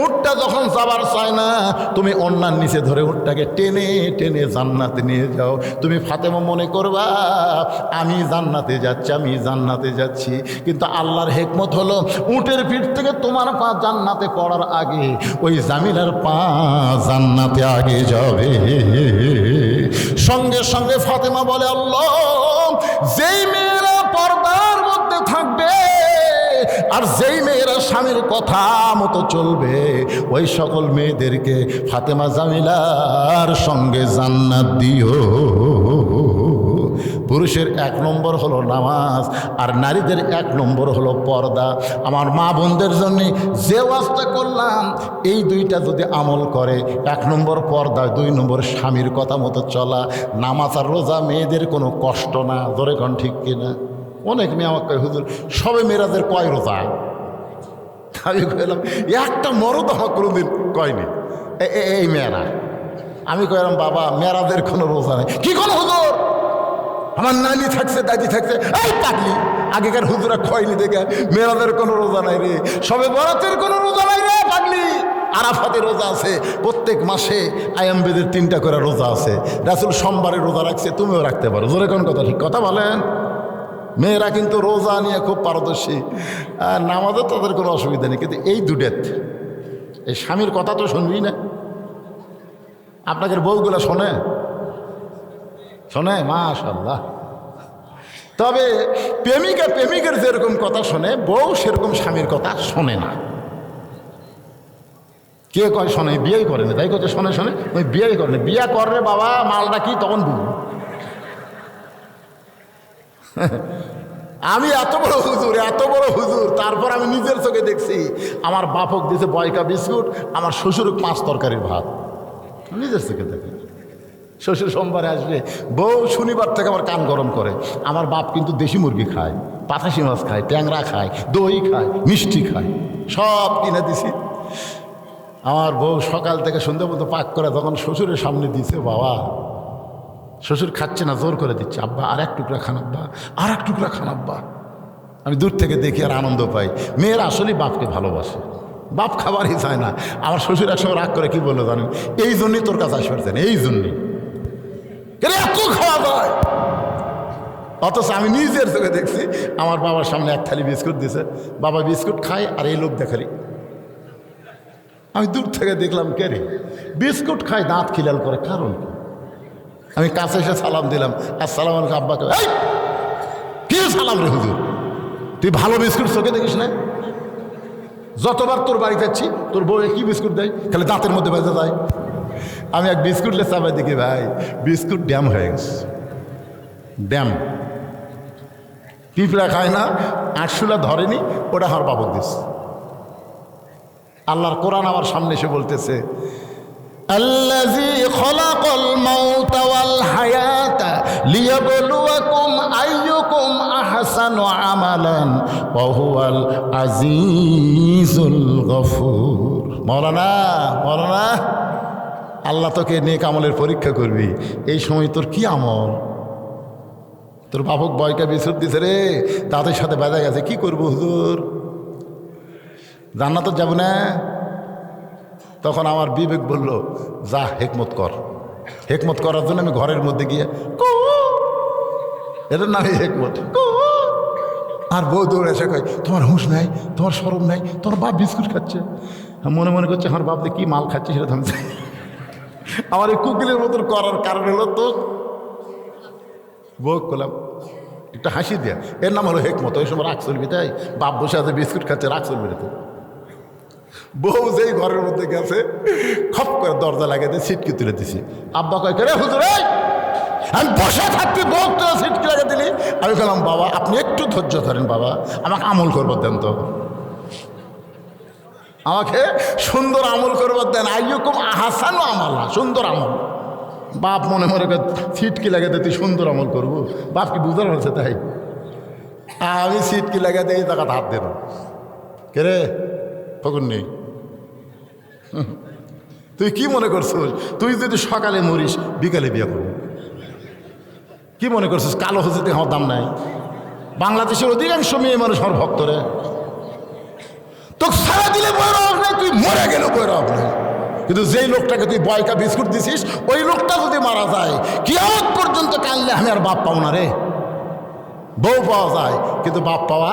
[SPEAKER 1] উটটা যখন যাবার চায় না তুমি ওন্নার নিচে ধরে উটটাকে টেনে টেনে জান্নাতে নিয়ে যাও। তুমি ফাতেমা মনে করবা আমি জান্নাতে যাচ্ছি, আমি জান্নাতে যাচ্ছি, কিন্তু আল্লাহর হিকমত হলো উটের পিঠ থেকে তোমার পা জান্নাতে পড়ার আগে ওই জামিলার পা জান্নাতে আগে যাবে। সঙ্গে সঙ্গে ফাতেমা বলে আল্লাহ যেই মেয়েরা পর্দার মধ্যে থাকবে আর যেই মেয়েরা স্বামীর কথা মতো চলবে ওই সকল মেয়েদেরকে ফাতেমা জামিলার সঙ্গে জান্নাত দিও। পুরুষের 1 নম্বর হলো নামাজ, আর নারীদের 1 নম্বর হলো পর্দা। আমার মা বোনদের জন্য যে ওয়াজটা করলাম এই 2টা যদি আমল করে, 1 নম্বর পর্দা, 2 নম্বর স্বামীর কথা মতো চলা, নামাজ আর রোজা মেয়েদের কোনো কষ্ট না। ধরে কোন ঠিক কিনা? অনেক মেয়ে আমাকে কয় হুজুর সবে মেয়েরাদের কয় রোজা? আমি কইলাম একটা মরদ আমার কোনোদিন কয়নি এই মেয়েরা। আমি কইলাম বাবা মেয়েরাদের কোনো রোজা নেই। কি কোনো হুজুর আমার নানি থাকছে দাদি থাকছে, এই পাগলি আগেকার হুজুরা খয়নি দেখে মেয়েরাদের কোনো রোজা নাই রে, সবে বরাতের কোনো রোজা নাই রে পাগলি। আরাফাতের রোজা আছে, প্রত্যেক মাসে আয়ামবেদের 3টা করে রোজা আছে, রাসূল সোমবারে রোজা রাখছে, তুমিও রাখতে পারো। জোরে কোন কথা ঠিক কথা বলেন? মেয়েরা কিন্তু রোজা নিয়ে খুব পারদর্শী, আর নামাজে তাদের কোনো অসুবিধা নেই, কিন্তু এই 2টাত এই স্বামীর কথা তো শুনবি না। আপনাদের বউগুলা শোনে শোনে মাশাআল্লাহ। তবে প্রেমিকা প্রেমিকের যেরকম কথা শোনে বউ সেরকম স্বামীর কথা শোনে না। কে কয় শোনে? বিয়েই করে না, তাই কথা শোনে শোনে ওই বিয়েই করে না। বিয়া করে বাবা মালটা কি তখন বুঝবো। আমি এত বড় হুজুর, তারপর আমি নিজের চোখে দেখছি আমার বাপক দিয়েছে বয়কা বিস্কুট, আমার শ্বশুরক 5 তরকারির ভাত, নিজের চোখে দেখি। শ্বশুর সোমবারে আসবে, বউ শনিবার থেকে আমার কান গরম করে। আমার বাপ কিন্তু দেশি মুরগি খায়, পাতাশি মাছ খায়, ট্যাংরা খায়, দই খায়, মিষ্টি খায়, সব কিনে দিছি। আমার বউ সকাল থেকে সন্ধ্যা পর্যন্ত পাক করে যখন শ্বশুরের সামনে দিছে, বাবা শ্বশুর খাচ্ছে না, জোর করে দিচ্ছে, আব্বা আর 1 টুকরা খান, আব্বা আর 1 টুকরা খান আব্বা। আমি দূর থেকে দেখি আর আনন্দ পাই। মেয়েরা আসলেই বাপকে ভালোবাসে, বাপ খাবারই চায় না। আমার শ্বশুর একসময় রাগ করে কি বললো জানেন? এই জন্যই তোর কাছে আসবে না, এই জন্যই এত খাওয়া যায়। অথচ আমি নিজের চোখে দেখছি আমার বাবার সামনে 1 থালি বিস্কুট দিছে, বাবা বিস্কুট খায় আর এই লোক দেখালি আমি দূর থেকে দেখলাম কে রে, বিস্কুট খায়, দাঁত খিলাল করে, কারণ কি? আমি কাছে এসে সালাম দিলাম, আসসালাম আলাইকুম। আব্বাকে, এই কি সালাম রে হুজুর, তুই ভালো বিস্কুট চোখে দেখিস না? যতবার তোর বাড়ি যাচ্ছি তোর বউ কি বিস্কুট দেয়, খালি দাঁতের মধ্যে বেঁচে যায়। আমি এক বিস্কুট লে চাপাই দেখি ভাই বিস্কুট ড্যাম হয়ে গেছে, ড্যাম। পিঁপড়া খায় না, আটশুলা ধরেনি, ওটা আমার বাবক দিস। আল্লাহর কোরআন আমার সামনে এসে বলতেছে, আল্লাযী খালাকাল মাউতা ওয়াল হায়াতা লিয়াবলুয়াকুম আইয়ুকুম আহসানু আমালান ওয়া হুয়াল আজিজুল গফুর। মাওলানা আল্লাহ তোকে নেক আমলের পরীক্ষা করবি, এই সময় তোর কি আমল? তোর বাপক বয়কা বিস্কুট দিছে রে, তাদের সাথে বাজা গেছে, কি করবো হুজুর? জান্নাত যাব না? তখন আমার বিবেক বলল, যা হেকমত কর। হেকমত করার জন্য আমি ঘরের মধ্যে গিয়ে এটার নামই হেকমত। আর বউ দৌড়ে এসে কয়, তোমার হুঁশ নাই, তোমার শরম নাই, তোমার বাপ বিস্কুট খাচ্ছে। মনে মনে করছে আমার বাপ দিয়ে কি মাল খাচ্ছে সেটা আমি জানি। আমার এই কুকিলের মতন করার কারণ হলো তো বউ করলাম একটা হাসি দেয়া, এর নাম হলো হেকমত। ওই সময় রাগ চলবি, তাই বাপ বসে আছে বিস্কুট খাচ্ছে, রাগ চলবি না তো। বউ যেই ঘরের মধ্যে গেছে, খপ করে দরজা লাগিয়ে দিয়ে সিটকি তুলে দিছি। আব্বা কয়, রে হুজুর, আমি বসে থাকতে বউ তো সিটকি লাগিয়ে দিলি। আমি বললাম, বাবা আপনি একটু ধৈর্য ধরেন, বাবা আমাকে আমল করবার দেন তো, আমাকে সুন্দর আমল করবার দেন। আইয়ুকুম আহসানু আমালা, সুন্দর আমল। বাপ মনে মনে করে সিটকি লাগাতে তুই সুন্দর আমল করবো, বাপ কি বুঝতে পারছে? তাই আমি সিটকি লাগাতে এই জায়গাটা হাত দেব। কে রে ফকুর নেই, তুই কি মনে করছিস তুই যদি সকালে মরিস বিকালে বিয়ে করবি? কি মনে করছিস কালো হচ্ছে আমার দাম নাই? বাংলাদেশের অধিকাংশ মেয়ে মানুষ আমার ভক্তরে, তোকে সারা দিলে বইয়ের অভাব নেই, তুই মরে গেল বইয়ের অভাব নেই। কিন্তু যেই লোকটাকে তুই বয়কা বিস্কুট দিছিস, ওই লোকটা যদি মারা যায়, কিয়ামত পর্যন্ত কানলে আমি আর বাপ পাও না রে। বউ পাওয়া যায় কিন্তু বাপ পাওয়া,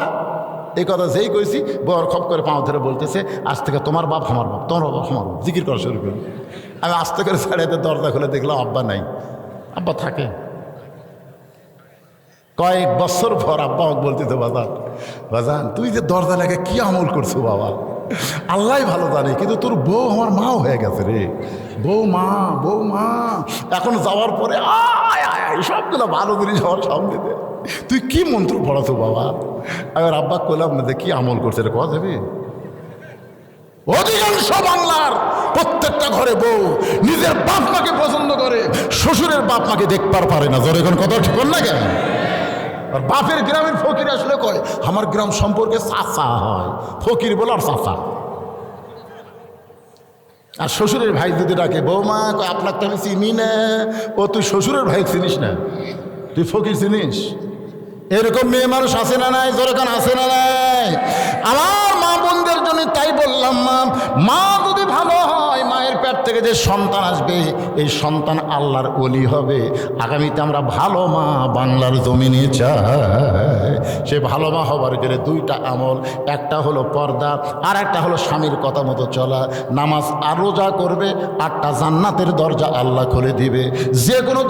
[SPEAKER 1] এই কথা যেই কইছি বউর খপ করে পাও ধরে বলতেছে, আজ থেকে তোমার বাপ আমার বাপ, তোমার বাপ আমার বাপ, জিকির করা শুরু করি। আমি আস্তে করে ছাড়াইতে দরজা খুলে দেখলাম আব্বা নাই। আব্বা থাকে কয়েক বছর পর আব্বা আমাকে বলতেছে, বাজান তুই যে দরজা লেগে কি আমল করছো বাবা, আল্লাহ ভালো জানে, কিন্তু তোর বউ আমার মাও হয়ে গেছে রে। বউ মা এখন যাওয়ার পরে সবগুলো ভালো জিনিস আমার সামনে দে, তুই কি মন্ত্র পড়াতো বাবা? আমি আব্বা কইলাম না যে কি আমল করছে রে, কথা যাবে। অধিকাংশ বাংলার প্রত্যেকটা ঘরে বউ নিজের বাপ মাকে পছন্দ করে, শ্বশুরের বাপ মাকে দেখবার পারে না। জোরে এখন কথা ঠিক না কেন? আর বাপের গ্রামের ফকির আসলে কয় আমার গ্রাম সম্পর্কে চাচা হয়, ফকির বলে আর চাচা। আর শ্বশুরের ভাই যদি ডাকে বৌমা, কয় আপনার তো আমি চিনি না। ও তুই শ্বশুরের ভাই চিনিস না, তুই ফকির চিনিস? এরকম মেয়ে মানুষ আছে না নাই? যেরকম আছে না নাই? আমার মা বোনদের জন্য তাই বললাম, মা যদি ভালো হয়, মায়ের পেট থেকে যে সন্তান আসবে এই সন্তান আল্লাহর ওলি হবে। আগামীতে আমরা ভালো মা বাংলার জমিনে চাই। সে ভালো মা হবার গেলে দুইটা আমল, একটা হলো পর্দা, আর একটা হলো স্বামীর কথা মতো চলা। নামাজ আর রোজা করবে, 8টা জান্নাতের দরজা আল্লাহ খুলে দিবে। যে কোনো